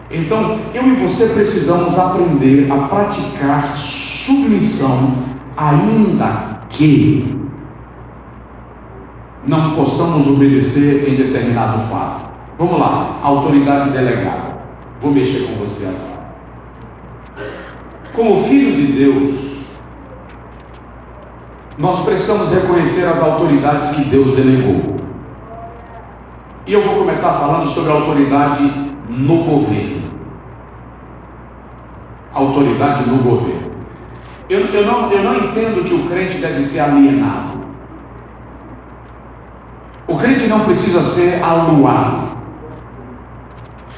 Então, eu e você precisamos aprender a praticar submissão, ainda que não possamos obedecer em determinado fato. Vamos lá, autoridade delegada. Vou mexer com você agora. Como filhos de Deus, nós precisamos reconhecer as autoridades que Deus delegou. E eu vou começar falando sobre a autoridade no governo. Autoridade no governo. Eu não entendo que o crente deve ser alienado. O crente não precisa ser aluado.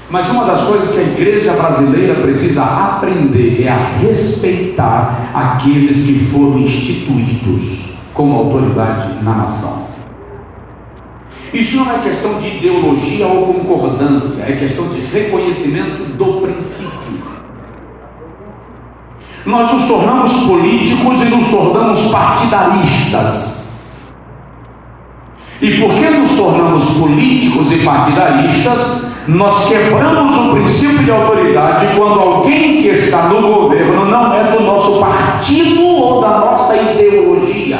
Mas uma das coisas que a igreja brasileira precisa aprender é a respeitar aqueles que foram instituídos como autoridade na nação. Isso não é questão de ideologia ou concordância, é questão de reconhecimento do princípio. Nós nos tornamos políticos e nos tornamos partidaristas. E porque nos tornamos políticos e partidaristas, nós quebramos o princípio de autoridade quando alguém que está no governo não é do nosso partido ou da nossa ideologia.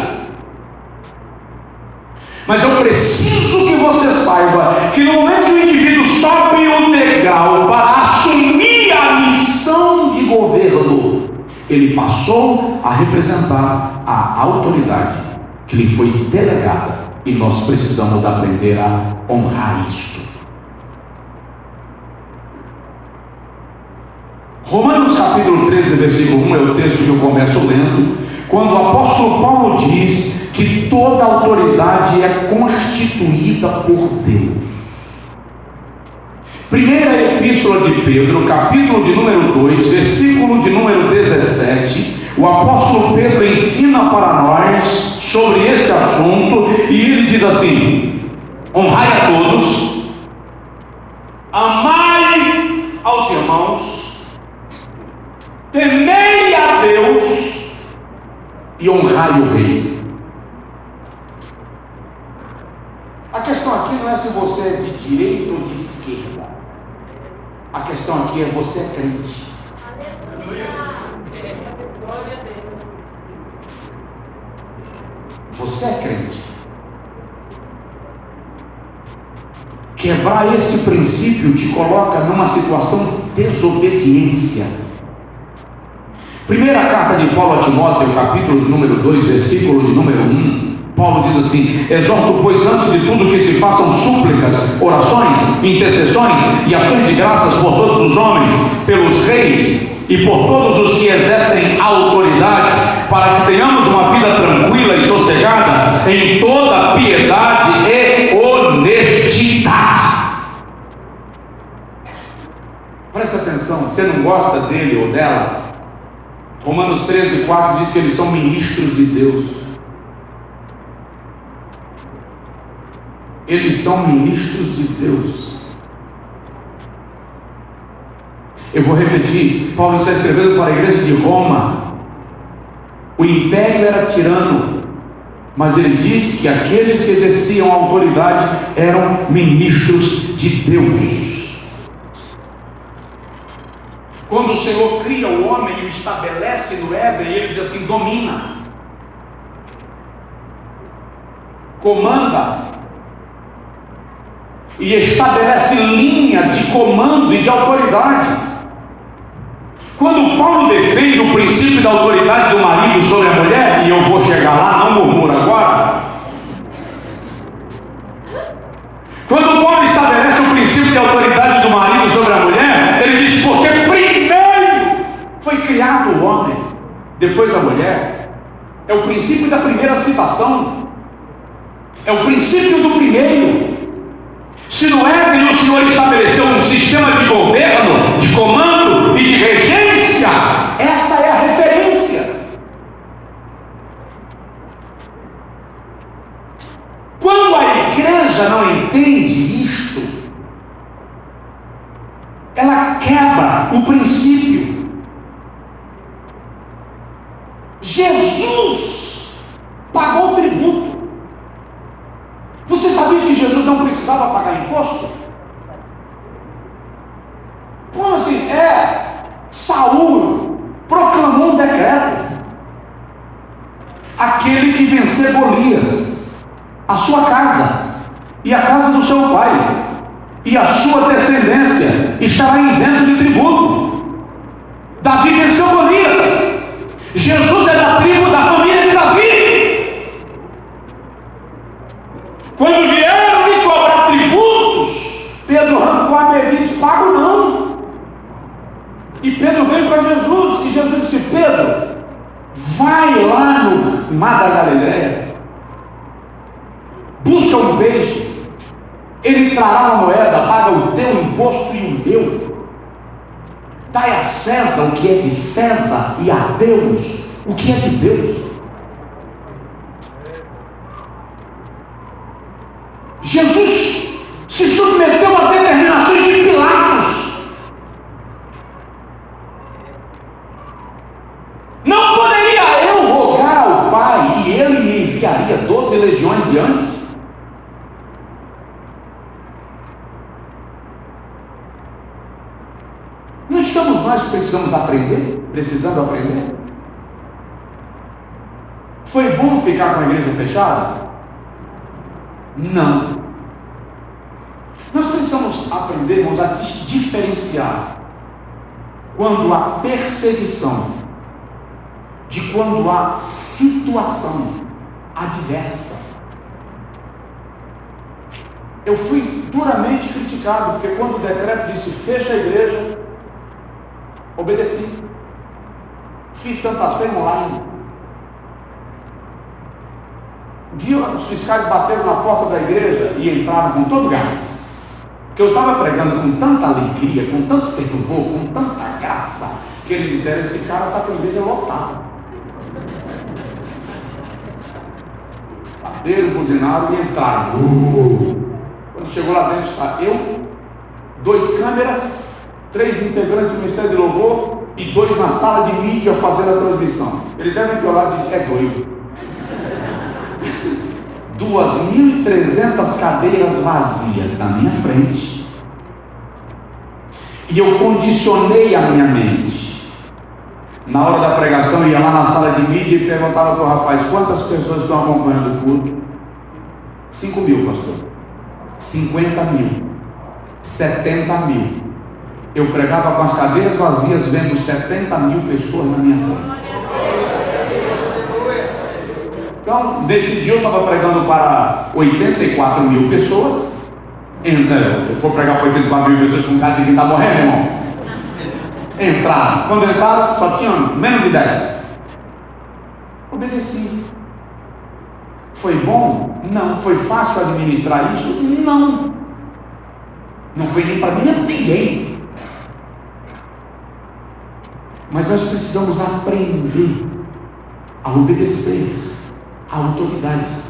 Mas eu preciso que você saiba que no momento que o indivíduo sobe o degrau para assumir a missão de governo, ele passou a representar a autoridade que lhe foi delegada, e nós precisamos aprender a honrar isso. Romanos capítulo 13, versículo 1 é o texto que eu começo lendo, quando o apóstolo Paulo diz que toda autoridade é constituída por Deus. Primeira epístola de Pedro, capítulo de número 2, versículo de número 17, o apóstolo Pedro ensina para nós sobre esse assunto, e ele diz assim: honrai a todos, amai aos irmãos, temei a Deus e honrai o rei. A questão aqui não é se você é de direita ou de esquerda. A questão aqui é: você é crente. Você é crente. Quebrar esse princípio te coloca numa situação de desobediência. Primeira carta de Paulo a Timóteo, capítulo número 2, versículo de número 1, Paulo diz assim: exorto, pois, antes de tudo que se façam súplicas, orações, intercessões e ações de graças por todos os homens, pelos reis e por todos os que exercem autoridade, para que tenhamos uma vida tranquila e sossegada em toda piedade e honestidade. heredidade. Presta atenção, você não gosta dele ou dela? Romanos 13:4 diz que eles são ministros de Deus. Eles são ministros de Deus. Eu vou repetir, Paulo está escrevendo para a igreja de Roma. O império era tirano, mas ele diz que aqueles que exerciam a autoridade eram ministros de Deus. Quando o Senhor cria o homem e o estabelece no Éden, ele diz assim: domina, comanda, e estabelece linha de comando e de autoridade. Quando Paulo defende o princípio da autoridade do marido sobre a mulher, e eu vou chegar lá, não murmura agora. Quando Paulo estabelece o princípio de autoridade do marido sobre a mulher, ele diz: porque primeiro foi criado o homem, depois a mulher. É o princípio da primeira citação, é o princípio do primeiro. Se no Éden o Senhor estabeleceu um sistema de governo, de comando e de regência, esta é a referência. Quando a igreja não entende isto, ela quebra o princípio. Jesus pagou tributo. Você sabia que Jesus não precisava pagar imposto? Como assim? Saul proclamou um decreto: aquele que vencer Golias, a sua casa e a casa do seu pai e a sua descendência estará isento de tributo. Davi venceu Golias. Jesus é da tribo da família de Davi. Quando vieram me cobrar tributos, Pedro arrancou a mesa e disse: pago não. E Pedro veio para Jesus, e Jesus disse: Pedro, vai lá no mar da Galileia, busca um peixe, ele trará uma moeda, paga o teu imposto e o meu. Dai a César o que é de César e a Deus o que é de Deus. Jesus se submeteu às determinações de Pilatos. Não poderia eu rogar ao Pai e Ele me enviaria 12 legiões de anjos? Não estamos nós precisando aprender? Foi bom ficar com a igreja fechada? Não. Nós precisamos aprender, irmãos, a diferenciar quando há perseguição de quando há situação adversa. Eu fui duramente criticado, porque quando o decreto disse fecha a igreja, obedeci. Fiz Santa Ceia online. Um dia os fiscais bateram na porta da igreja e entraram com todo gás, porque eu estava pregando com tanta alegria, com tanto fervor, com tanta graça, que eles disseram: esse cara está com a igreja lotada. Bateram, buzinaram e entraram. Quando chegou lá dentro, está eu, 2 câmeras, 3 integrantes do Ministério de Louvor e 2 na sala de mídia fazendo a transmissão. Eles devem ter olhado e dizer: é doido. 2.300 cadeiras vazias na minha frente, e eu condicionei a minha mente. Na hora da pregação, eu ia lá na sala de mídia e perguntava para o rapaz: quantas pessoas estão acompanhando o culto? 5.000, pastor. 50.000. 70.000. Eu pregava com as cadeiras vazias, vendo 70.000 pessoas na minha frente. Então, nesse dia eu estava pregando para 84.000 pessoas. Eu vou pregar para 84.000 pessoas com um cara que está morrendo, irmão. Entraram. Quando entraram, só tinha menos de 10. Obedeci. Foi bom? Não. Foi fácil administrar isso? Não. Não foi nem para mim, nem para ninguém. Mas nós precisamos aprender a obedecer à autoridade.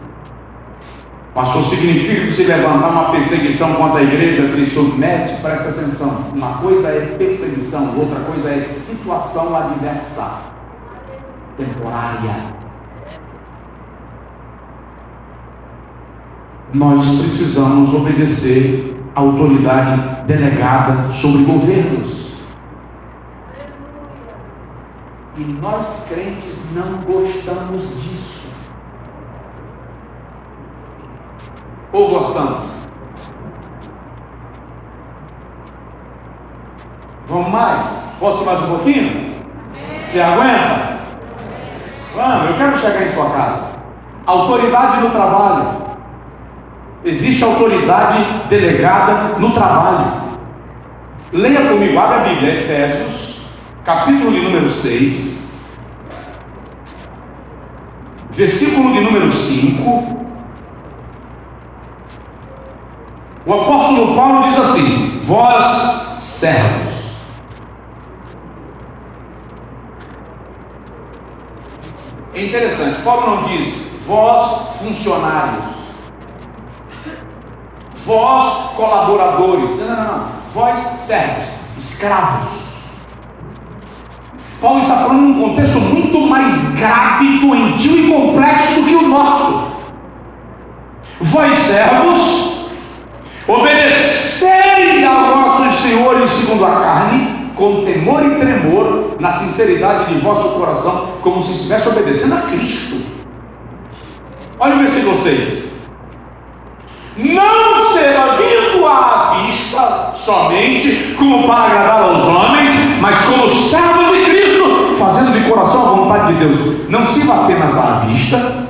Pastor, significa que se levantar uma perseguição contra a igreja, se submete? Presta atenção. Uma coisa é perseguição, outra coisa é situação adversa, temporária. Nós precisamos obedecer à autoridade delegada sobre governos. E nós crentes não gostamos disso. Ou gostamos? Vamos mais? Posso ir mais um pouquinho? Você aguenta? Vamos, eu quero chegar em sua casa. Autoridade no trabalho. Existe autoridade delegada no trabalho. Leia comigo, abre a Bíblia, Efésios, capítulo de número 6, versículo de número 5. O apóstolo Paulo diz assim: vós servos. É interessante, Paulo não diz vós funcionários, vós colaboradores, não, vós servos, escravos. Paulo está falando num contexto muito mais grave, doentio e complexo do que o nosso. Vós servos, obedecei aos vossos senhores segundo a carne, com temor e tremor, na sinceridade de vosso coração, como se estivesse obedecendo a Cristo. Olha o versículo 6. Não servindo à vista somente como para agradar aos homens, mas como servos de Cristo, fazendo de coração a vontade de Deus. Não sirva apenas à vista,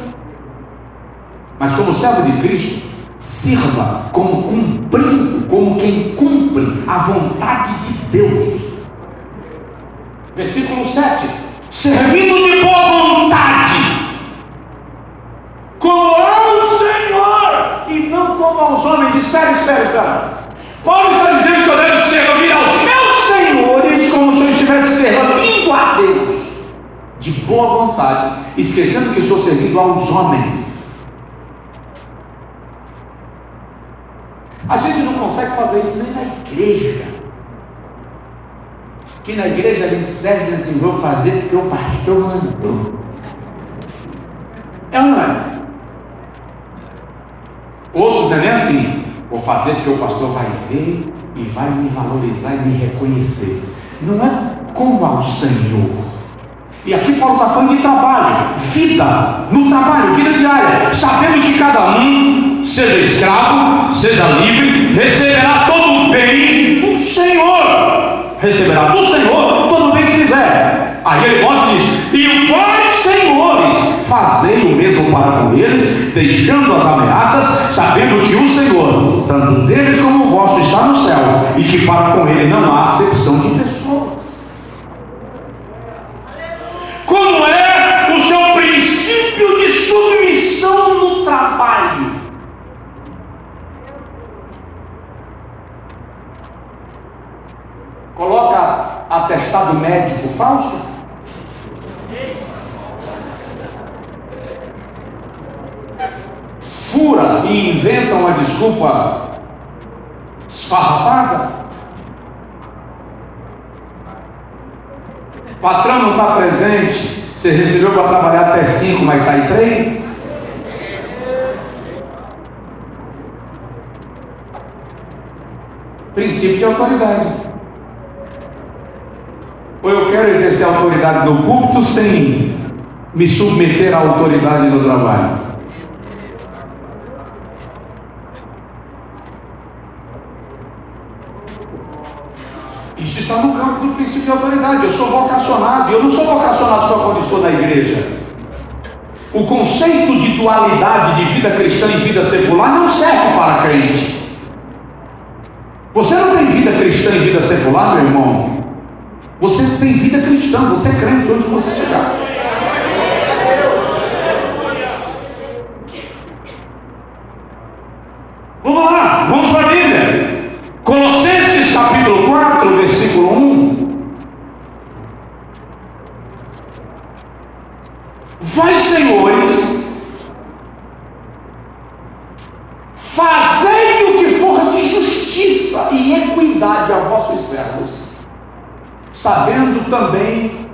mas como servo de Cristo, sirva como cumprindo, como quem cumpre a vontade de Deus. Versículo 7. Servindo de boa vontade, como ao Senhor e não como aos homens. Espera. Paulo está dizendo que eu devo servir aos meus senhores como se eu estivesse servindo a Deus de boa vontade, esquecendo que estou servindo aos homens. A gente não consegue fazer isso nem na igreja. Que na igreja a gente serve assim: vou fazer porque o pastor mandou. É ou não é? Outros não é nem assim: vou fazer porque o pastor vai ver e vai me valorizar e me reconhecer. Não é como ao Senhor. E aqui Paulo está falando de trabalho, vida no trabalho, vida diária, sabendo que cada um, seja escravo, seja livre, receberá todo o bem do Senhor. Receberá do Senhor todo o bem que fizer. Aí ele volta e diz: e vós, senhores, fazei o mesmo para com eles, deixando as ameaças, sabendo que o Senhor, tanto deles como o vosso, está no céu, e que para com ele não há acepção de pessoas. Como é o seu princípio de submissão no trabalho? Coloca atestado médico falso? Fura e inventa uma desculpa esfarrapada? Patrão não está presente, você recebeu para trabalhar até 5, mas sai 3? Princípio de autoridade. Ou eu quero exercer a autoridade no púlpito sem me submeter à autoridade no trabalho? Isso está no campo do princípio de autoridade. Eu sou vocacionado, e eu não sou vocacionado só quando estou na igreja. O conceito de dualidade de vida cristã e vida secular não serve para crente. Você não tem vida cristã e vida secular, meu irmão. Você tem vida cristã, você é crente onde você chegar. Vamos lá, vamos para a Bíblia. Colossenses cuidade a vossos servos, sabendo também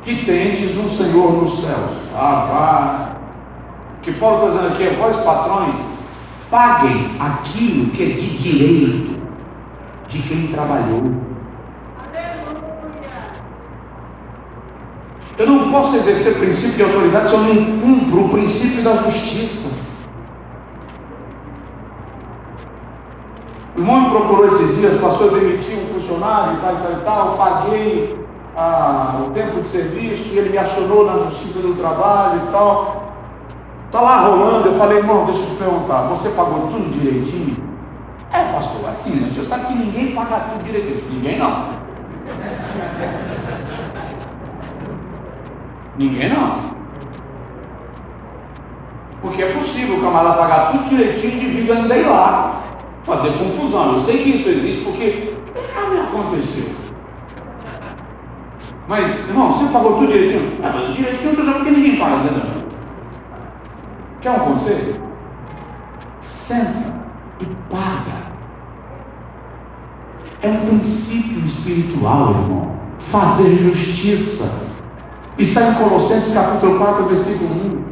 que tendes um Senhor nos céus. Vá. O que Paulo está dizendo aqui é: vós patrões, paguem aquilo que é de direito de quem trabalhou. Eu não posso exercer princípio de autoridade se eu não cumpro o princípio da justiça. O irmão me procurou esses dias, pastor, eu demiti um funcionário, tal, paguei o tempo de serviço, e ele me acionou na justiça do trabalho e tal. Está lá rolando. Eu falei: irmão, deixa eu te perguntar, você pagou tudo direitinho? É, pastor, assim, né? O senhor sabe que ninguém paga tudo direitinho. Ninguém não. Ninguém não. Porque é possível o camarada pagar tudo direitinho de vir andei lá, fazer confusão. Eu sei que isso existe porque já me aconteceu. Mas, irmão, você pagou tudo direitinho? Direitinho você sabe que ninguém paga, entendeu? Quer um conselho? Senta e paga. É um princípio espiritual, irmão. Fazer justiça. Está em Colossenses capítulo 4, versículo 1.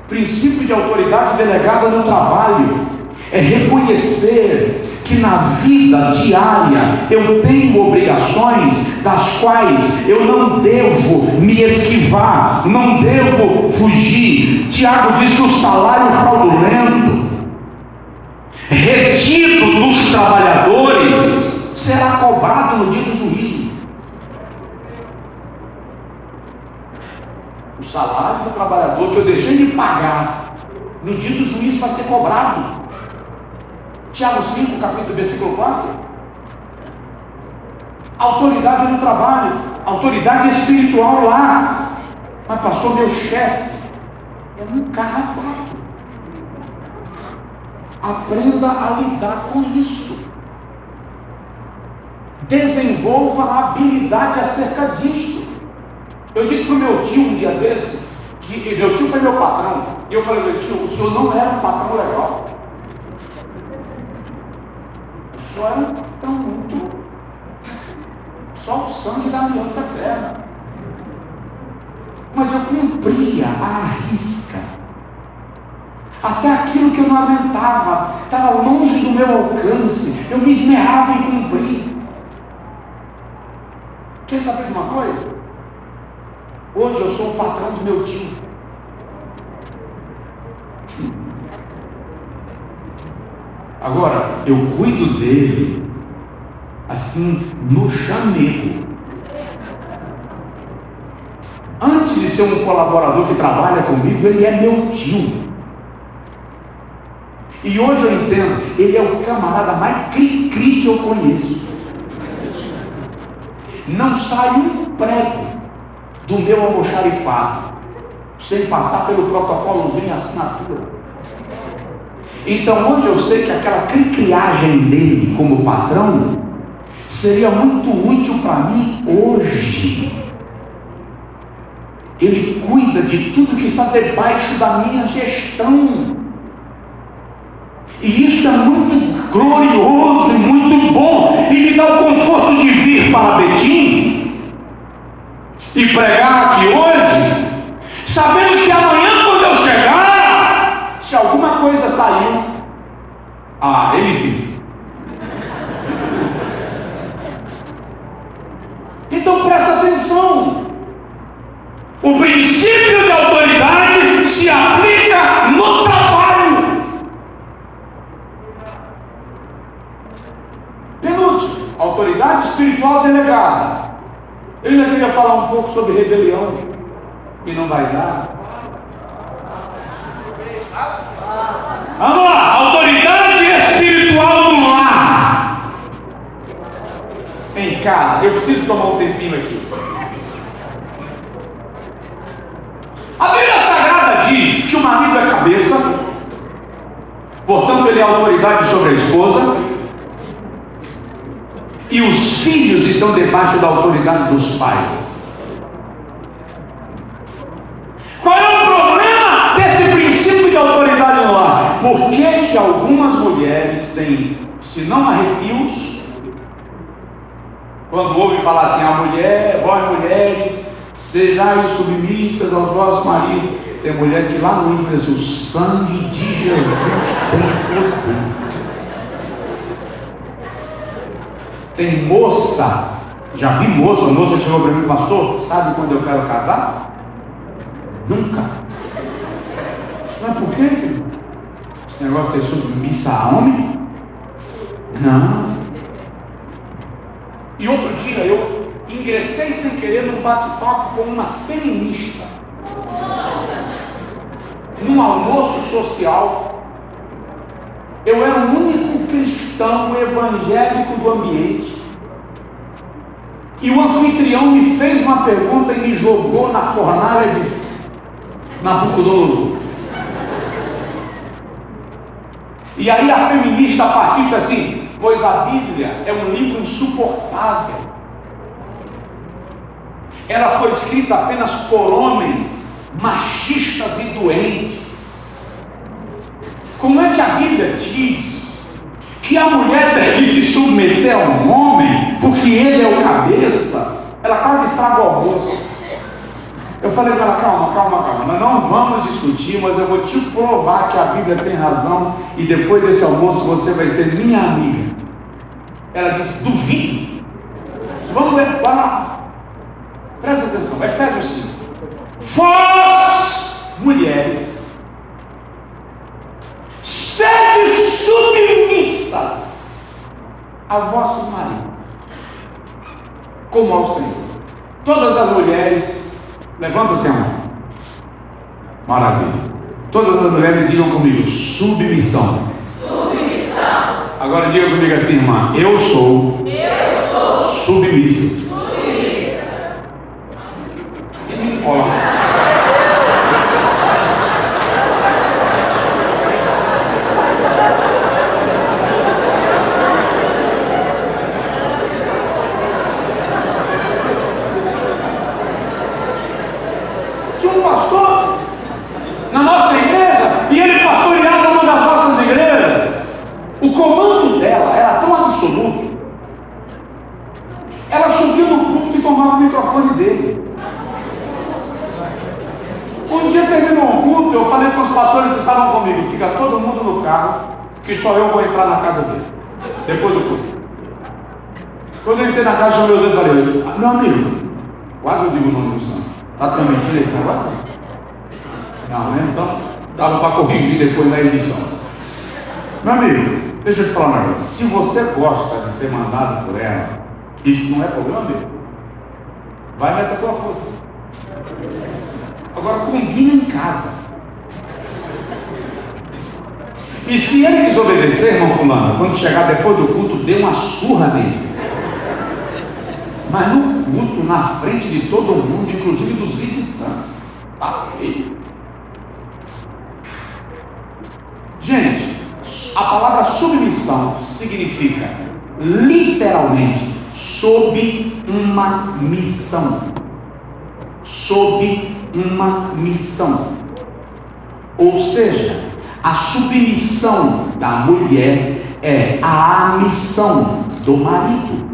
Princípio de autoridade delegada no trabalho é reconhecer que na vida diária eu tenho obrigações das quais eu não devo me esquivar, não devo fugir. Tiago diz que o salário fraudulento retido dos trabalhadores será cobrado no dia do juízo. O salário do trabalhador que eu deixei de pagar no dia do juízo vai ser cobrado. Tiago 5, capítulo, versículo 4. Autoridade no trabalho, autoridade espiritual lá. Mas pastor, meu chefe é um carrapato. Aprenda a lidar com isso. Desenvolva a habilidade acerca disto. Eu disse para o meu tio um dia desse, que meu tio foi meu patrão, e eu falei: meu tio, o senhor não era um patrão legal. O senhor era um patrão muito, só o sangue da aliança eterna. Mas eu cumpria à risca. Até aquilo que eu não aguentava, estava longe do meu alcance, eu me esmerava em cumprir. Quer saber de uma coisa? Hoje eu sou o patrão do meu tio. Agora, eu cuido dele assim, no chamego. Antes de ser um colaborador que trabalha comigo, ele é meu tio. E hoje eu entendo, ele é o camarada mais cri-cri que eu conheço. Não sai um prego do meu almoxarifado sem passar pelo protocolozinho e assinatura. Então hoje eu sei que aquela cricriagem dele como patrão seria muito útil para mim hoje. Ele cuida de tudo que está debaixo da minha gestão, e isso é muito glorioso e muito bom, e me dá o conforto de vir para Betim e pregar aqui hoje, sabendo que amanhã, quando eu chegar, se alguma coisa saiu, ele viu. Então presta atenção. O princípio de autoridade se aplica no trabalho. Penúltimo, autoridade espiritual delegada. Eu ainda queria falar um pouco sobre rebelião, e não vai dar. Vamos lá, autoridade espiritual no lar. Em casa, eu preciso tomar um tempinho aqui. A Bíblia Sagrada diz que o marido é cabeça, portanto ele é autoridade sobre a esposa, e os filhos estão debaixo da autoridade dos pais. Qual é o problema desse princípio de autoridade no lar? Por que que algumas mulheres têm, se não arrepios, quando ouvem falar assim, a mulher, vós mulheres, sejai submissas aos vossos maridos. Tem mulher que lá no hino diz, o sangue de Jesus tem poder. Tem moça, já vi moça chegou para mim, pastor, sabe quando eu quero casar? Nunca. Isso não é por quê, filho? Esse negócio de ser submissa a homem? Não. E outro dia eu ingressei sem querer num bate-papo com uma feminista, num almoço social. Eu era o único cristão evangélico do ambiente, e o anfitrião me fez uma pergunta e me jogou na fornalha de Nabucodonosor. E aí a feminista partiu e disse assim, pois a Bíblia é um livro insuportável, ela foi escrita apenas por homens machistas e doentes. Como é que a Bíblia diz que a mulher deve se submeter a um homem porque ele é o cabeça? Ela quase estragou o almoço. Eu falei para ela, calma, nós não vamos discutir, mas eu vou te provar que a Bíblia tem razão, e depois desse almoço você vai ser minha amiga. Ela disse, duvido. Vamos ver, vai lá, presta atenção, Efésios 5. Vós, mulheres, sede submissas a vossos maridos, como ao Senhor. Todas as mulheres, levanta-se a mão. Maravilha. Todas as mulheres digam comigo, submissão. Submissão. Agora diga comigo assim, irmã, eu sou submissa. Olha. Tinha um pastor na nossa igreja e ele pastoreava uma das nossas igrejas. O comando dela era tão absoluto, ela subia no púlpito e tomava o microfone dele. Um dia terminou o culto, eu falei com os pastores que estavam comigo, fica todo mundo no carro, que só eu vou entrar na casa dele, depois do culto. Quando eu entrei na casa, chamei o Deus e falei, meu amigo, quase eu digo o nome do santo, está transmitindo esse negócio? Não, né? Então, dava para corrigir depois na edição. Meu amigo, deixa eu te falar uma coisa, se você gosta de ser mandado por ela, isso não é problema dele, vai nessa tua força. Agora combina em casa. E se ele desobedecer, irmão fulano, quando chegar depois do culto, dê uma surra nele. Mas no culto, na frente de todo mundo, inclusive dos visitantes. Tá feio. Gente, a palavra submissão significa literalmente sob uma missão. Sob uma missão. Ou seja, a submissão da mulher é a missão do marido.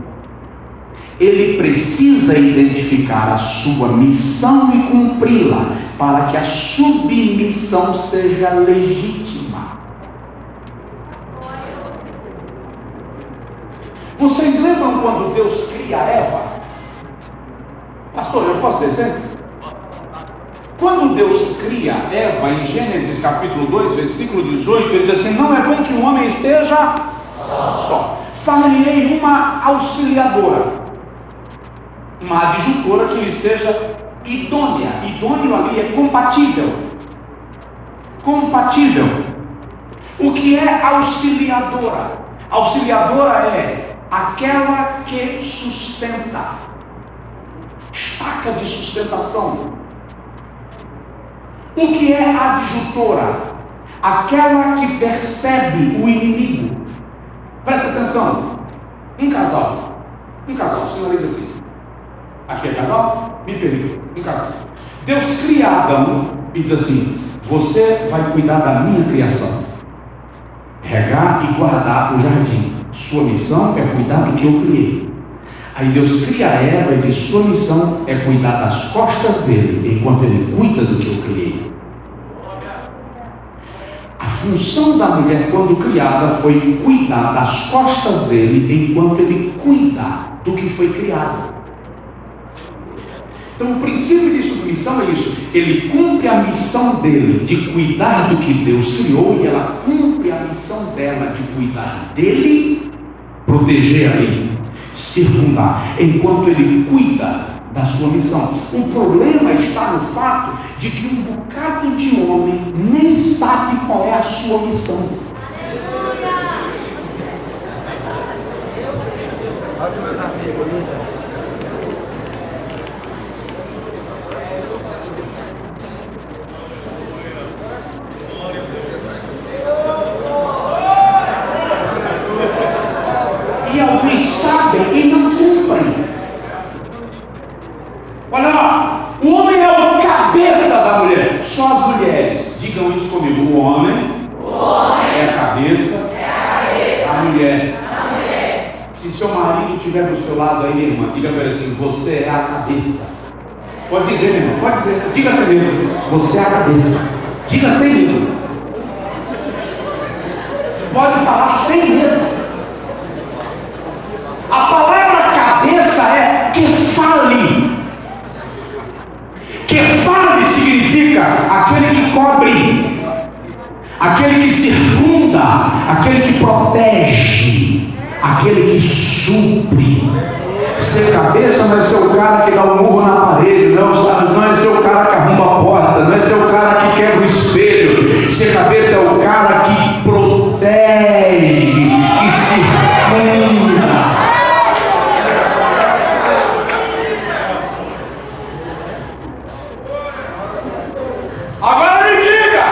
Ele precisa identificar a sua missão e cumpri-la para que a submissão seja legítima. Vocês lembram quando Deus cria Eva? Pastor, eu posso descer? Quando Deus cria Eva, em Gênesis capítulo 2, versículo 18, ele diz assim, não é bom que o homem esteja só. Far-lhe-ei uma auxiliadora, uma adjutora que lhe seja idônea. Idôneo ali é compatível. Compatível. O que é auxiliadora? Auxiliadora é aquela que sustenta, estaca de sustentação. O que é adjutora? Aquela que percebe o inimigo. Presta atenção. Um casal, sinaliza assim. Aqui é casal? Me permita. Um casal. Deus cria Adão e diz assim, você vai cuidar da minha criação. regar e guardar o jardim. Sua missão é cuidar do que eu criei. Aí Deus cria a Eva e diz: sua missão é cuidar das costas dele, enquanto ele cuida do que eu criei. A função da mulher, quando criada, foi cuidar das costas dele, enquanto ele cuida do que foi criado. Então o princípio de submissão é isso: ele cumpre a missão dele de cuidar do que Deus criou, e ela cumpre a missão dela de cuidar dele, proteger ali, circundar, enquanto ele cuida da sua missão. O problema está no fato de que um bocado de homem nem sabe qual é a sua missão. Olha meus amigos, Lisa. E alguns sabem e não cumprem. Olha, o homem é o cabeça da mulher. Só as mulheres, digam isso comigo: o homem é a cabeça, a mulher. Se seu marido estiver do seu lado aí, minha irmã, diga para ele assim: você é a cabeça. Pode dizer, meu irmão, pode dizer, diga sem medo: você é a cabeça. Diga sem medo. Pode falar sem medo. A palavra cabeça é que fale. Que fale significa aquele que cobre, aquele que circunda, aquele que protege, aquele que supre. Ser cabeça não é ser o cara que dá um murro na parede, não é ser o cara que arruma a porta, não é ser o cara que quebra o espelho. Ser cabeça é o cara que protege, que circunda. Agora me diga,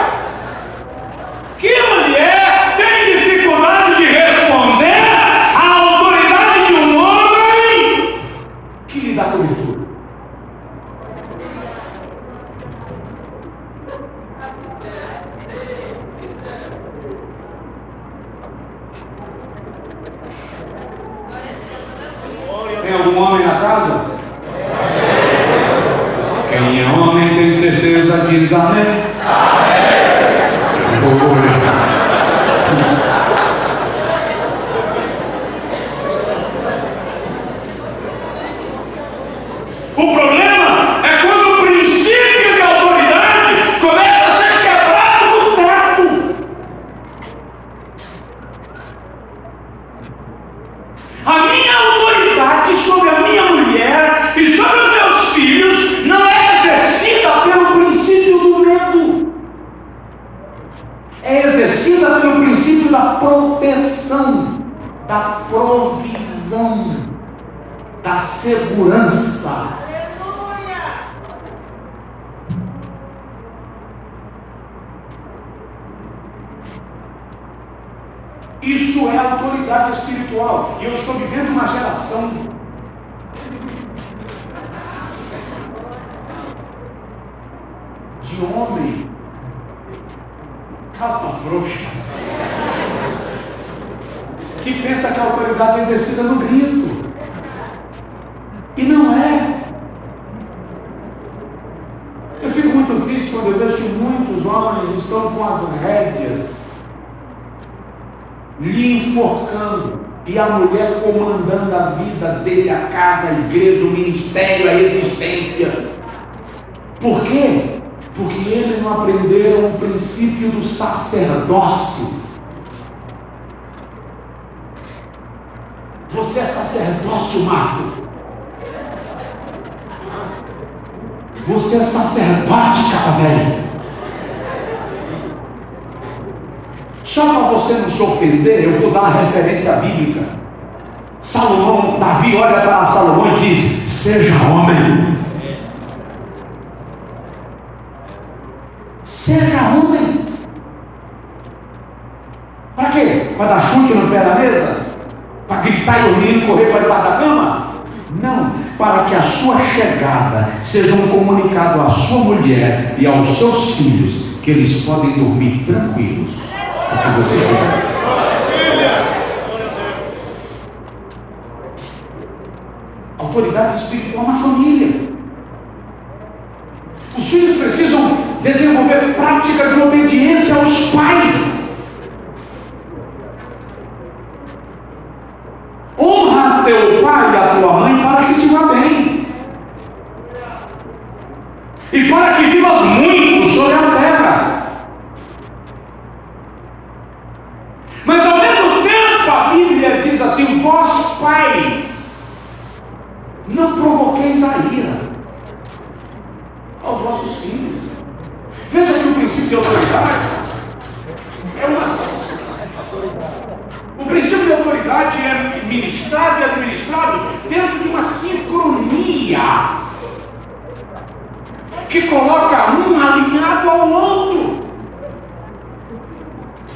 que mulher tem dificuldade de responder à autoridade de um homem que lhe dá cobertura? Tem algum homem na casa? Quem é homem tem certeza, diz amém. Amém. O problema é quando o princípio de autoridade começa a ser quebrado do teto. A minha autoridade sobre a minha mulher e sobre os meus filhos não é exercida pelo princípio do medo, é exercida pelo princípio da proteção, da provisão, da segurança. Isto é autoridade espiritual. E eu estou vivendo uma geração de homem calça frouxa, que pensa que a autoridade é exercida no grito. E não é. Eu fico muito triste quando eu vejo que muitos homens estão com as rédeas lhe enforcando, e a mulher comandando a vida dele, a casa, a igreja, o ministério, a existência. Por quê? Porque eles não aprenderam o princípio do sacerdócio. Você é sacerdócio, macho. Você é sacerdote, cara velho. Só para você não se ofender, eu vou dar uma referência bíblica. Salomão, Davi olha para Salomão e diz: seja homem. Seja homem. Para quê? Para dar chute no pé da mesa? Para gritar e dormir e correr para debaixo da cama? Não, para que a sua chegada seja um comunicado à sua mulher e aos seus filhos, que eles podem dormir tranquilos. O que você quer? Autoridade espiritual na família. Os filhos precisam desenvolver prática de obediência aos pais. Honra teu pai e a tua mãe para que te vá bem, e para que vivas muito sobre a terra. Mas ao mesmo tempo a Bíblia diz assim: vós pais, não provoqueis a ira aos vossos filhos. Veja que o princípio de autoridade é o princípio de autoridade é ministrado e administrado dentro de uma sincronia que coloca um alinhado ao outro.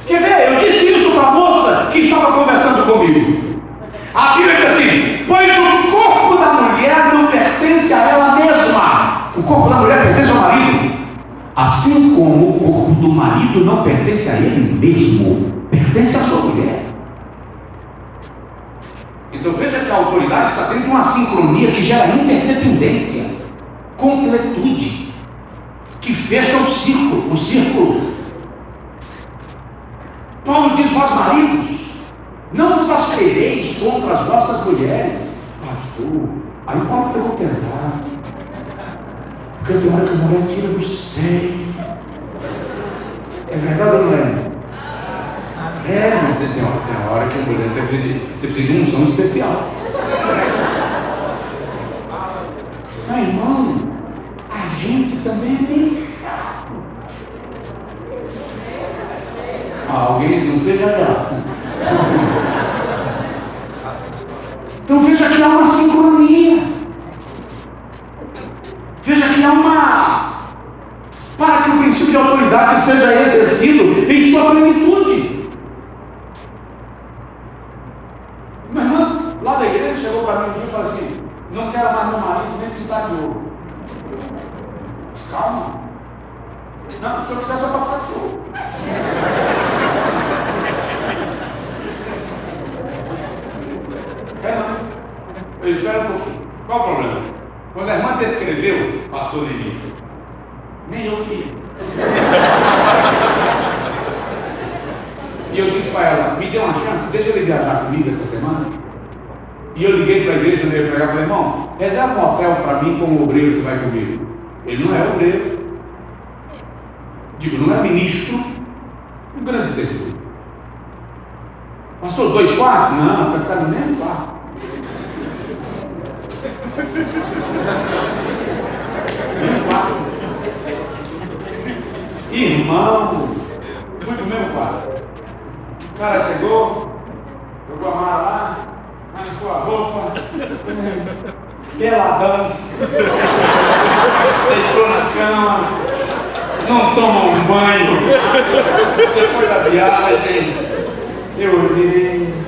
Quer ver? Eu disse isso para a moça que estava conversando comigo. A Bíblia diz assim: pois o corpo da mulher não pertence a ela mesma. O corpo da mulher pertence ao marido, assim como o corpo do marido não pertence a ele mesmo, pertence à sua mulher. Então veja que a autoridade está dentro de uma sincronia que gera interdependência, completude, que fecha o círculo. Paulo diz: vós maridos, não vos aspereis contra as vossas mulheres. Pastor, aí Paulo pegou pesado, porque tem hora que a mulher tira do sério. É verdade ou não é? Não tem hora que a mulher você precisa de unção especial. Mas irmão, a gente também é meio chato. Alguém não seja chato. Então veja que há uma sincronia. Veja que há para que o princípio de autoridade seja exercido em sua plenitude. Minha irmã, lá da igreja, chegou para mim um dia e falou assim: não quero mais meu marido nem pintar de ouro. Calma. Não, se eu quiser só para ficar de show. Eu espero um pouquinho. Qual o problema? Quando a irmã descreveu, pastor Lili, nem eu queria. E eu disse para ela: me dê uma chance, deixa ele viajar comigo essa semana. E eu liguei para a igreja, eu liguei para ela e falei: irmão, reserva um hotel para mim com o obreiro que vai comigo. Ele não é obreiro, digo, não é ministro, um grande servidor. Pastor, 2 quartos? Não, quer ficar no mesmo quarto. Irmão, fui pro mesmo quarto. O cara chegou, jogou a mala lá, arrancou a roupa, peladão, deitou na cama, não toma um banho. Depois da viagem, eu olhei.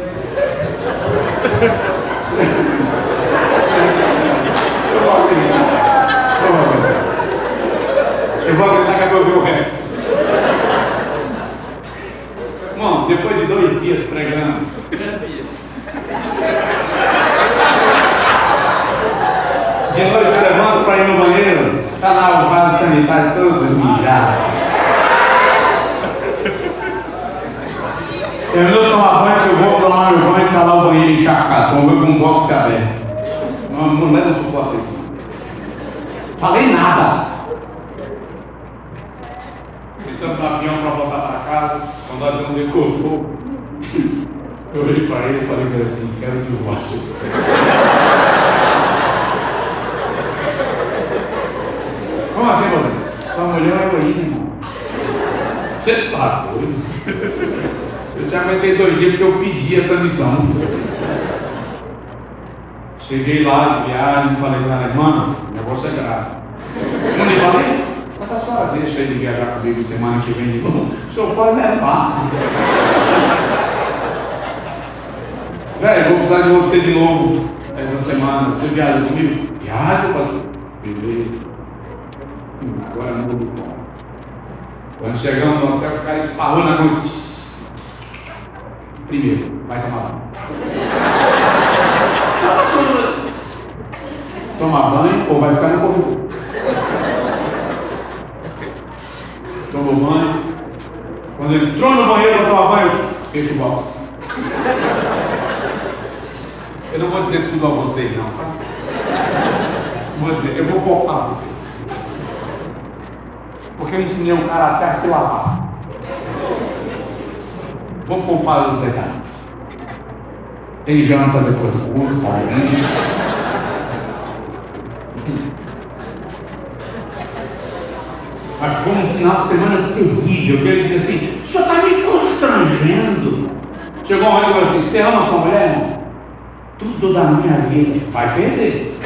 Eu vou acreditar que eu vi o resto. Irmão, depois de 2 dias pregando, de noite eu levanto para ir no banheiro, está lá o vaso sanitário todo mijado. Terminou de tomar banho, eu vou tomar meu banho e está lá o banheiro encharcado, com um box aberto. Uma mulher não suporta isso. Falei nada. Entramos no avião para voltar para casa. Quando o avião decolou, eu olhei para ele e falei assim: quero divórcio. Como assim, você? Sua mulher é heroína, irmão. Você tá doido? Eu te aguentei 2 dias porque eu pedi essa missão. Cheguei lá de viagem e falei para ela: irmã, o negócio é grave. Não lhe falei? Mas a senhora deixa ele viajar comigo semana que vem de novo? O senhor pode levar. Velho, vou precisar de você de novo essa semana. Você viaja comigo? Viaja, pastor. Beleza. Agora muda o tom. Quando chegamos no hotel, o cara esparrou na consciência. Primeiro, vai tomar banho. Tomar banho ou vai ficar no corredor. Tomou banho. Quando ele entrou no banheiro para tomar banho, fecha o box. Eu não vou dizer tudo a vocês, não, tá? Vou dizer, eu vou poupar vocês. Porque eu ensinei um cara até a se lavar. Vou poupar os detalhes. Tem janta depois do culto, tá? Mas foi um final de semana terrível, que ele disse assim: o senhor está me constrangendo. Chegou um momento e falou assim: você ama sua mulher, irmão? Tudo da minha vida vai perder.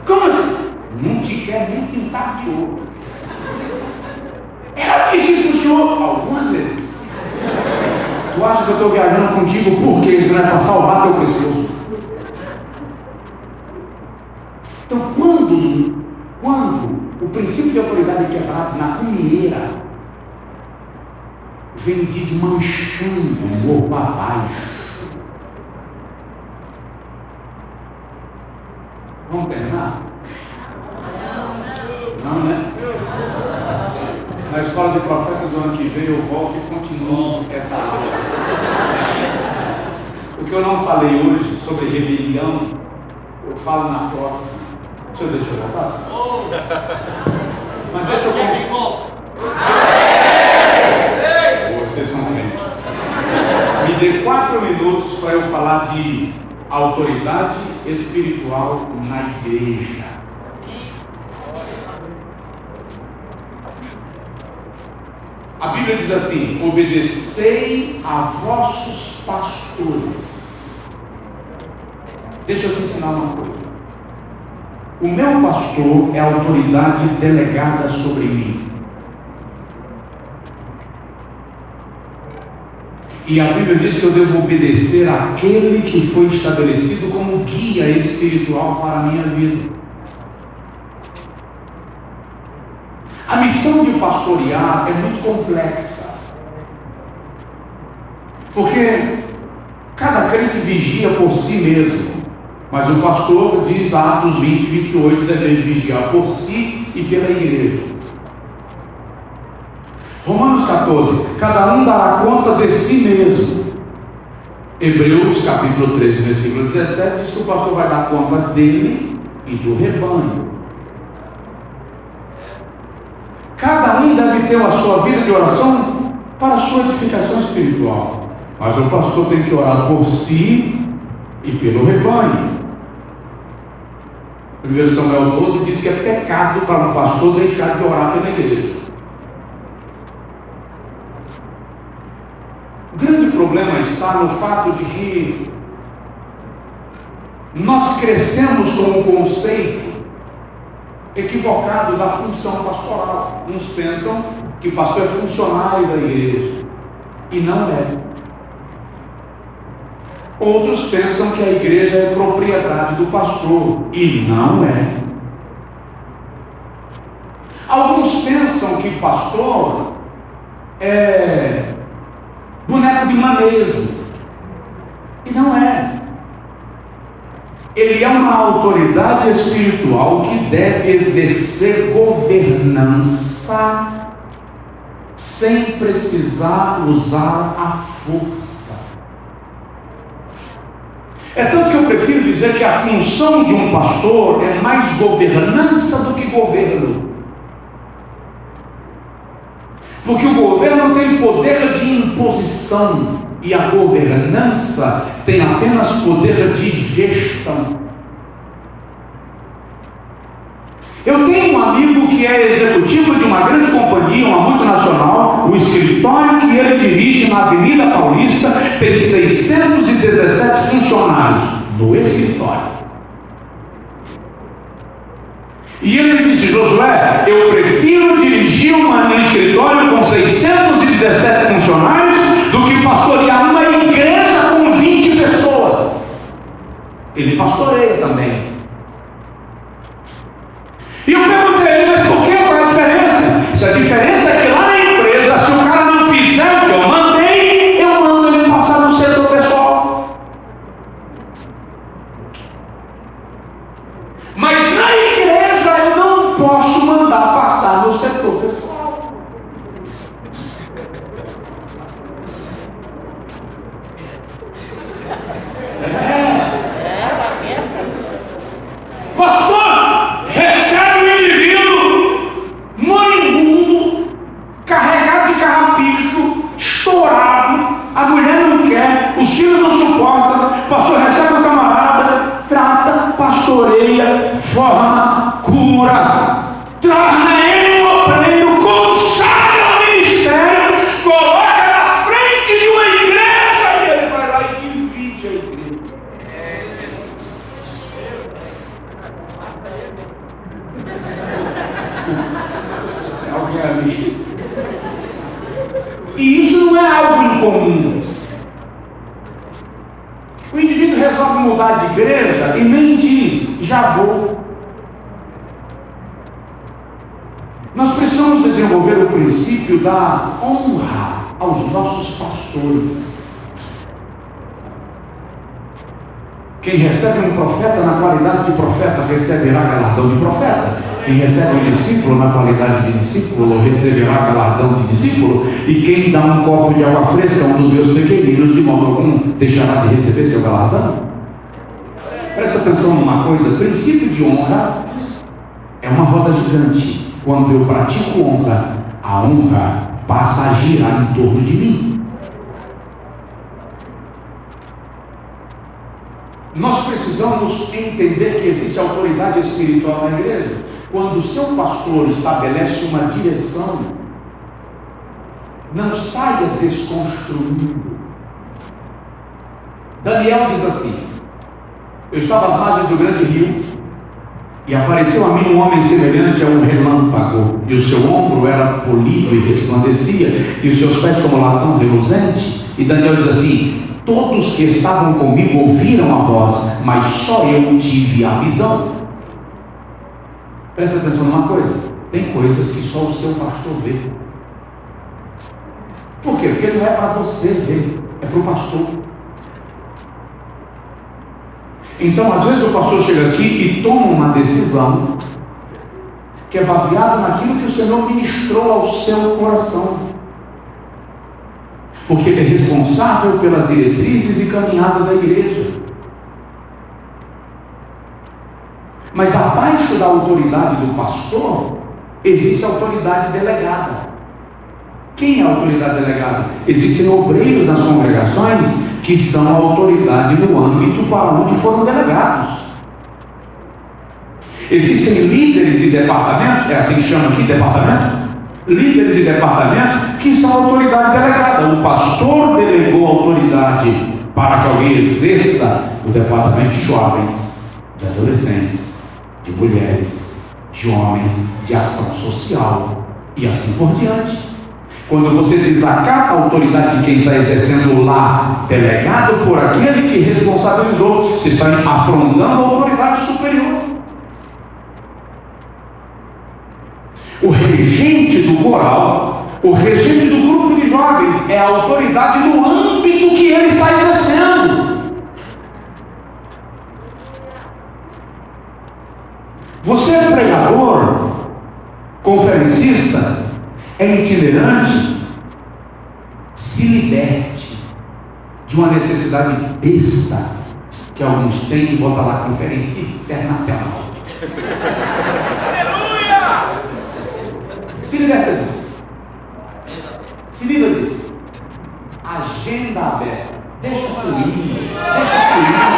Como assim? Não te quer nem pintar de ouro. Ela disse isso para o senhor algumas vezes. Tu acha que eu estou viajando contigo porque isso não é para salvar teu pescoço? Então, quando o princípio de autoridade é quebrado na comieira, vem desmanchando o corpo abaixo. Vamos terminar? Não, né? Na escola de profetas do ano que vem eu volto e continuo essa aula. O que eu não falei hoje sobre rebelião, eu falo na próxima. O senhor deixa eu voltar? Mas deixa eu voltar. Vocês são crentes. Me dê 4 minutos para eu falar de autoridade espiritual na igreja. A Bíblia diz assim: obedecei a vossos pastores. Deixa eu te ensinar uma coisa. O meu pastor é a autoridade delegada sobre mim. E a Bíblia diz que eu devo obedecer àquele que foi estabelecido como guia espiritual para a minha vida. A missão de pastorear é muito complexa. Porque cada crente vigia por si mesmo. Mas o pastor diz, Atos 20, 28, deve vigiar por si e pela igreja. Romanos 14, cada um dará conta de si mesmo. Hebreus capítulo 13, versículo 17, diz que o pastor vai dar conta dele e do rebanho. Cada um deve ter a sua vida de oração para a sua edificação espiritual. Mas o pastor tem que orar por si e pelo rebanho. 1 Samuel 12 diz que é pecado para um pastor deixar de orar pela igreja. O grande problema está no fato de que nós crescemos com um conceito equivocado da função pastoral. Uns pensam que o pastor é funcionário da igreja e não é. Outros pensam que a igreja é propriedade do pastor e não é. Alguns pensam que pastor é boneco de manejo e não é. Ele é uma autoridade espiritual que deve exercer governança sem precisar usar a força. É tanto que eu prefiro dizer que a função de um pastor é mais governança do que governo. Porque o governo tem poder de imposição e a governança tem apenas poder de gestão. Eu tenho um amigo que é executivo de uma grande companhia, uma multinacional. O escritório que ele dirige na Avenida Paulista tem 617 funcionários no escritório. E ele disse: Josué, eu prefiro dirigir um escritório com 617 funcionários do que pastorear uma igreja com 20 pessoas. Ele pastoreia também. E eu perguntei a ele: mas por que? Qual é a diferença? Se a diferença é que lá na empresa, se o cara não sabedoria, forma, cura, torna ele um obreiro, consagra o ministério, coloca na frente de uma igreja e ele vai lá e divide a igreja. É alguém ali. E isso não é algo incomum. O indivíduo resolve mudar de igreja e nem diz, já vou. Nós precisamos desenvolver o princípio da honra aos nossos pastores. Quem recebe um profeta na qualidade de profeta receberá galardão de profeta. Quem recebe um discípulo na qualidade de discípulo receberá galardão de discípulo. E quem dá um copo de água fresca a um dos meus pequeninos, de modo algum deixará de receber seu galardão. Presta atenção numa coisa: princípio de honra é uma roda gigante. Quando eu pratico honra, a honra passa a girar em torno de mim. Nós precisamos entender que existe autoridade espiritual na igreja. Quando o seu pastor estabelece uma direção, não saia desconstruindo. Daniel diz assim: eu estava às margens do grande rio, e apareceu a mim um homem semelhante a um relâmpago, e o seu ombro era polido e resplandecia, e os seus pés como latão reluzente. E Daniel diz assim: todos que estavam comigo ouviram a voz, mas só eu tive a visão. Presta atenção numa coisa: tem coisas que só o seu pastor vê. Por quê? Porque não é para você ver, é para o pastor. Então, às vezes o pastor chega aqui e toma uma decisão que é baseada naquilo que o Senhor ministrou ao seu coração, porque ele é responsável pelas diretrizes e caminhada da igreja. Mas abaixo da autoridade do pastor existe a autoridade delegada. Quem é a autoridade delegada? Existem obreiros nas congregações que são a autoridade no âmbito para onde foram delegados. Existem líderes e departamentos, é assim que chama aqui, departamento? Líderes e departamentos que são a autoridade delegada. O pastor delegou a autoridade para que alguém exerça o departamento de jovens, de adolescentes, de mulheres, de homens, de ação social e assim por diante. Quando você desacata a autoridade de quem está exercendo lá, delegado por aquele que responsabilizou, você está afrontando a autoridade superior. O regente do coral, o regente do grupo de jovens, é a autoridade no âmbito que ele está exercendo. Você é pregador, conferencista, é itinerante, se liberte de uma necessidade besta que alguns têm de botar lá conferencista internacional. Aleluia! Se liberta disso. Se livra disso. Agenda aberta. Deixa fluir. Deixa fluir.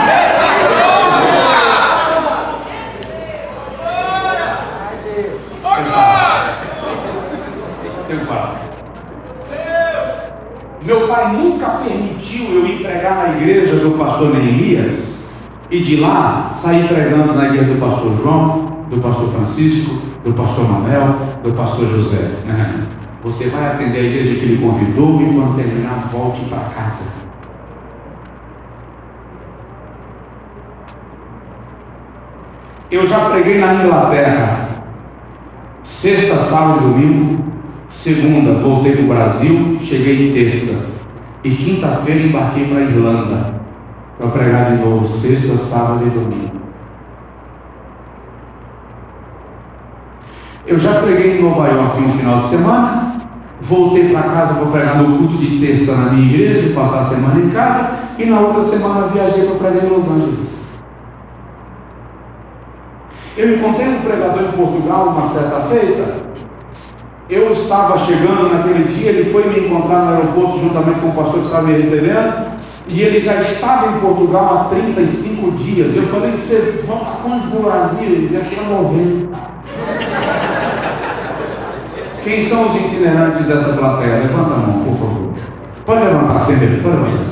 Meu pai nunca permitiu eu ir pregar na igreja do pastor Neemias e de lá sair pregando na igreja do pastor João, do pastor Francisco, do pastor Manuel, do pastor José. Você vai atender a igreja que ele convidou e quando terminar, volte para casa. Eu já preguei na Inglaterra, sexta, sábado e domingo. Segunda, voltei para o Brasil, cheguei em terça. E quinta-feira embarquei para a Irlanda para pregar de novo, sexta, sábado e domingo. Eu já preguei em Nova York no final de semana. Voltei para casa para pregar no culto de terça na minha igreja, passar a semana em casa. E na outra semana viajei para pregar em Los Angeles. Eu encontrei um pregador em Portugal uma certa feita. Eu estava chegando naquele dia, ele foi me encontrar no aeroporto juntamente com o pastor que estava me recebendo, E ele já estava em Portugal há 35 dias. Eu falei, você volta quando do Brasil? Ele já está 90. Quem são os itinerantes dessa plateia? Levanta a mão, por favor. Pode levantar, sem medo, pode levantar.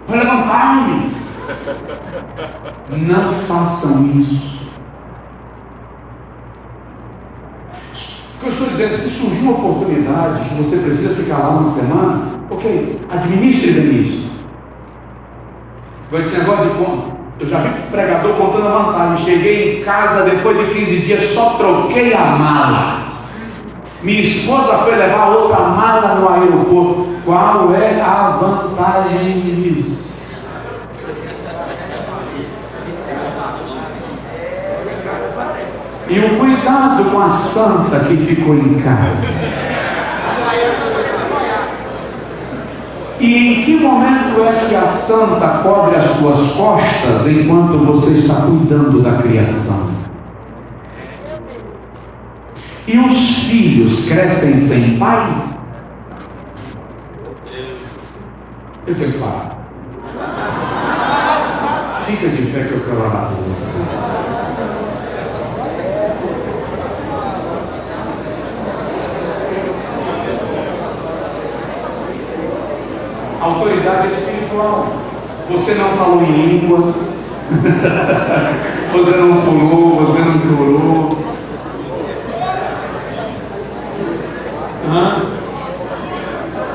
Pode levantar, menino. Não façam isso. O que eu estou dizendo, se surgir uma oportunidade que você precisa ficar lá uma semana, ok, administre bem isso. Com esse negócio de conta, eu já vi pregador contando a vantagem. Cheguei em casa depois de 15 dias, só troquei a mala. Minha esposa foi levar outra mala no aeroporto. Qual é a vantagem disso? E o cuidado com a santa que ficou em casa. E em que momento é que a santa cobre as suas costas enquanto você está cuidando da criação? E os filhos crescem sem pai? Eu tenho que parar. Fica de pé que eu quero orar por você. Autoridade espiritual. Você não falou em línguas. Você não pulou, você não chorou.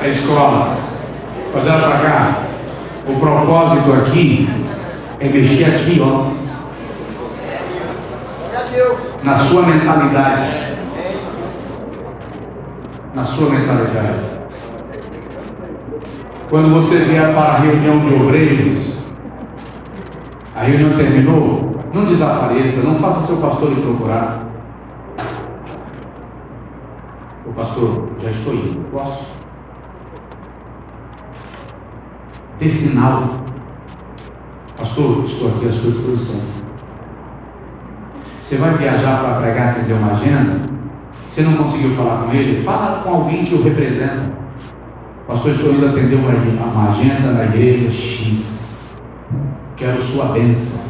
É escola. Mas olha para cá. O propósito aqui é mexer aqui, ó. Na sua mentalidade. Na sua mentalidade. Quando você vier para a reunião de obreiros, a reunião terminou, não desapareça, não faça seu pastor lhe procurar. O pastor, já estou indo, posso? Dê sinal. Pastor, estou aqui à sua disposição. Você vai viajar para pregar, atender uma agenda? Você não conseguiu falar com ele? Fala com alguém que o representa. Pastor, estou indo atender uma agenda na igreja X. Quero sua bênção.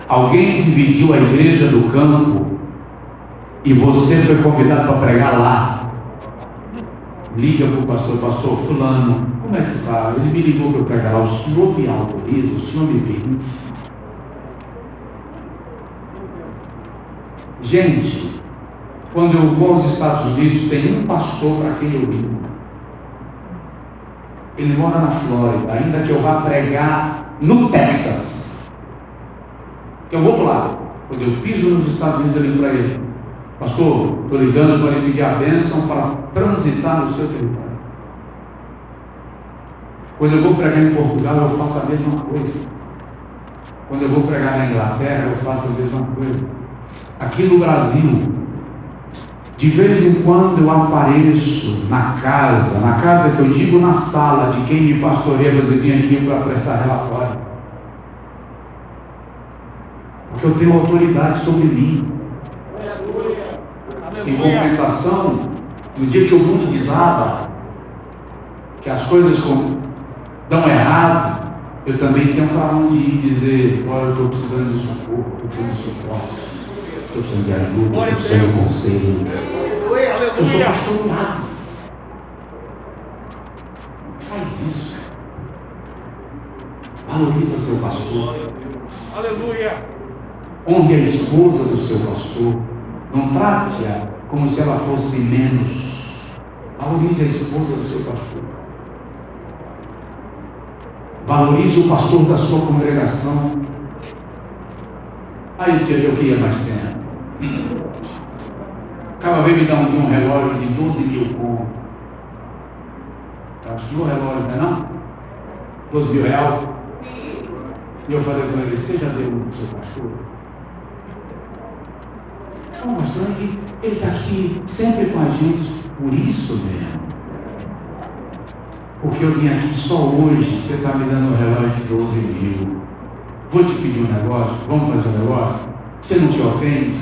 Alguém dividiu a igreja do campo e você foi convidado para pregar lá. Liga para o pastor, pastor fulano, como é que está? Ele me ligou para eu pregar lá. O senhor me autoriza, o senhor me permite? Gente, quando eu vou aos Estados Unidos, tem um pastor para quem eu ligo. Ele mora na Flórida, ainda que eu vá pregar no Texas. Eu vou para lá. Quando eu piso nos Estados Unidos, eu ligo para ele. Pastor, estou ligando para ele pedir a bênção para transitar no seu território. Quando eu vou pregar em Portugal, eu faço a mesma coisa. Quando eu vou pregar na Inglaterra, eu faço a mesma coisa. Aqui no Brasil, de vez em quando eu apareço na casa que eu digo na sala de quem me pastoreia, mas eu vim aqui para prestar relatório. Porque eu tenho autoridade sobre mim. Em compensação, no dia que o mundo desaba, que as coisas dão errado, eu também tenho para onde ir dizer, olha, eu estou precisando de socorro, estou precisando de suporte, estou precisando de ajuda, estou precisando de conselho. Eu sou pastorado. Faz isso. Valoriza seu pastor. Aleluia. Honre a esposa do seu pastor. Não trate-a como se ela fosse menos. Valorize a esposa do seu pastor. Valorize o pastor da sua congregação. Aí eu queria mais tempo. Acaba de me dar um relógio de 12 mil contos. É o seu relógio, não é não? 12 mil reais. E eu falei com ele, você já deu um para o seu pastor? Não, pastor, ele está aqui sempre com a gente, por isso mesmo. Porque eu vim aqui só hoje, você está me dando um relógio de 12 mil. Vou te pedir um negócio, vamos fazer um negócio? Você não se ofende?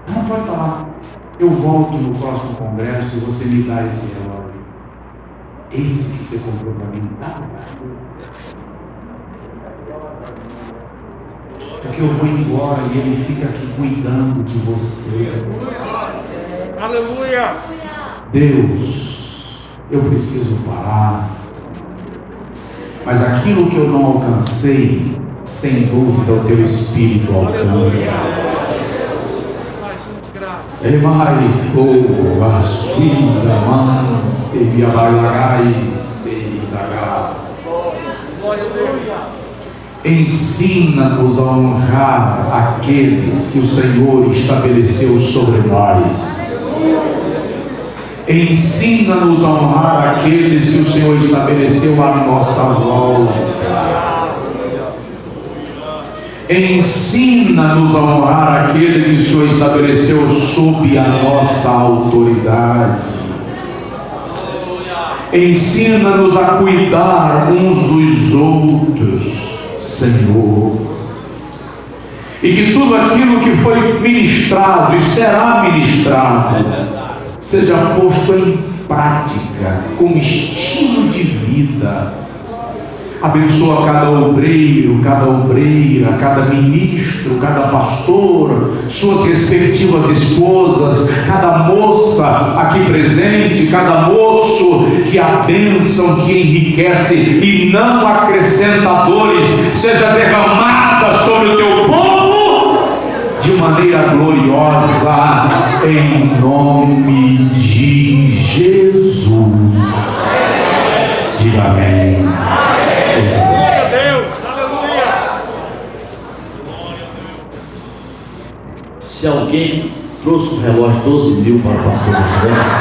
Não, pode falar. Eu volto no próximo congresso e você me dá esse relógio. Esse que você comprou para mim, tá? Porque eu vou embora e ele fica aqui cuidando de você. Aleluia! Deus, eu preciso parar. Mas aquilo que eu não alcancei, sem dúvida o teu Espírito alcança. Emaico, assuida, mante, biabalagais, teidagas. Ensina-nos a honrar aqueles que o Senhor estabeleceu sobre nós. Ensina-nos a honrar aqueles que o Senhor estabeleceu à nossa volta. Ensina-nos a honrar aquele que o Senhor estabeleceu sob a nossa autoridade. Ensina-nos a cuidar uns dos outros, Senhor. E que tudo aquilo que foi ministrado e será ministrado seja posto em prática como estilo de vida. Abençoa cada obreiro, cada obreira, cada ministro, cada pastor, suas respectivas esposas, cada moça aqui presente, cada moço, que a bênção que enriquece e não acrescenta dores seja derramada sobre o teu povo de maneira gloriosa, em nome de Jesus. Diga amém. Se alguém trouxe um relógio 12 mil para o pastor José,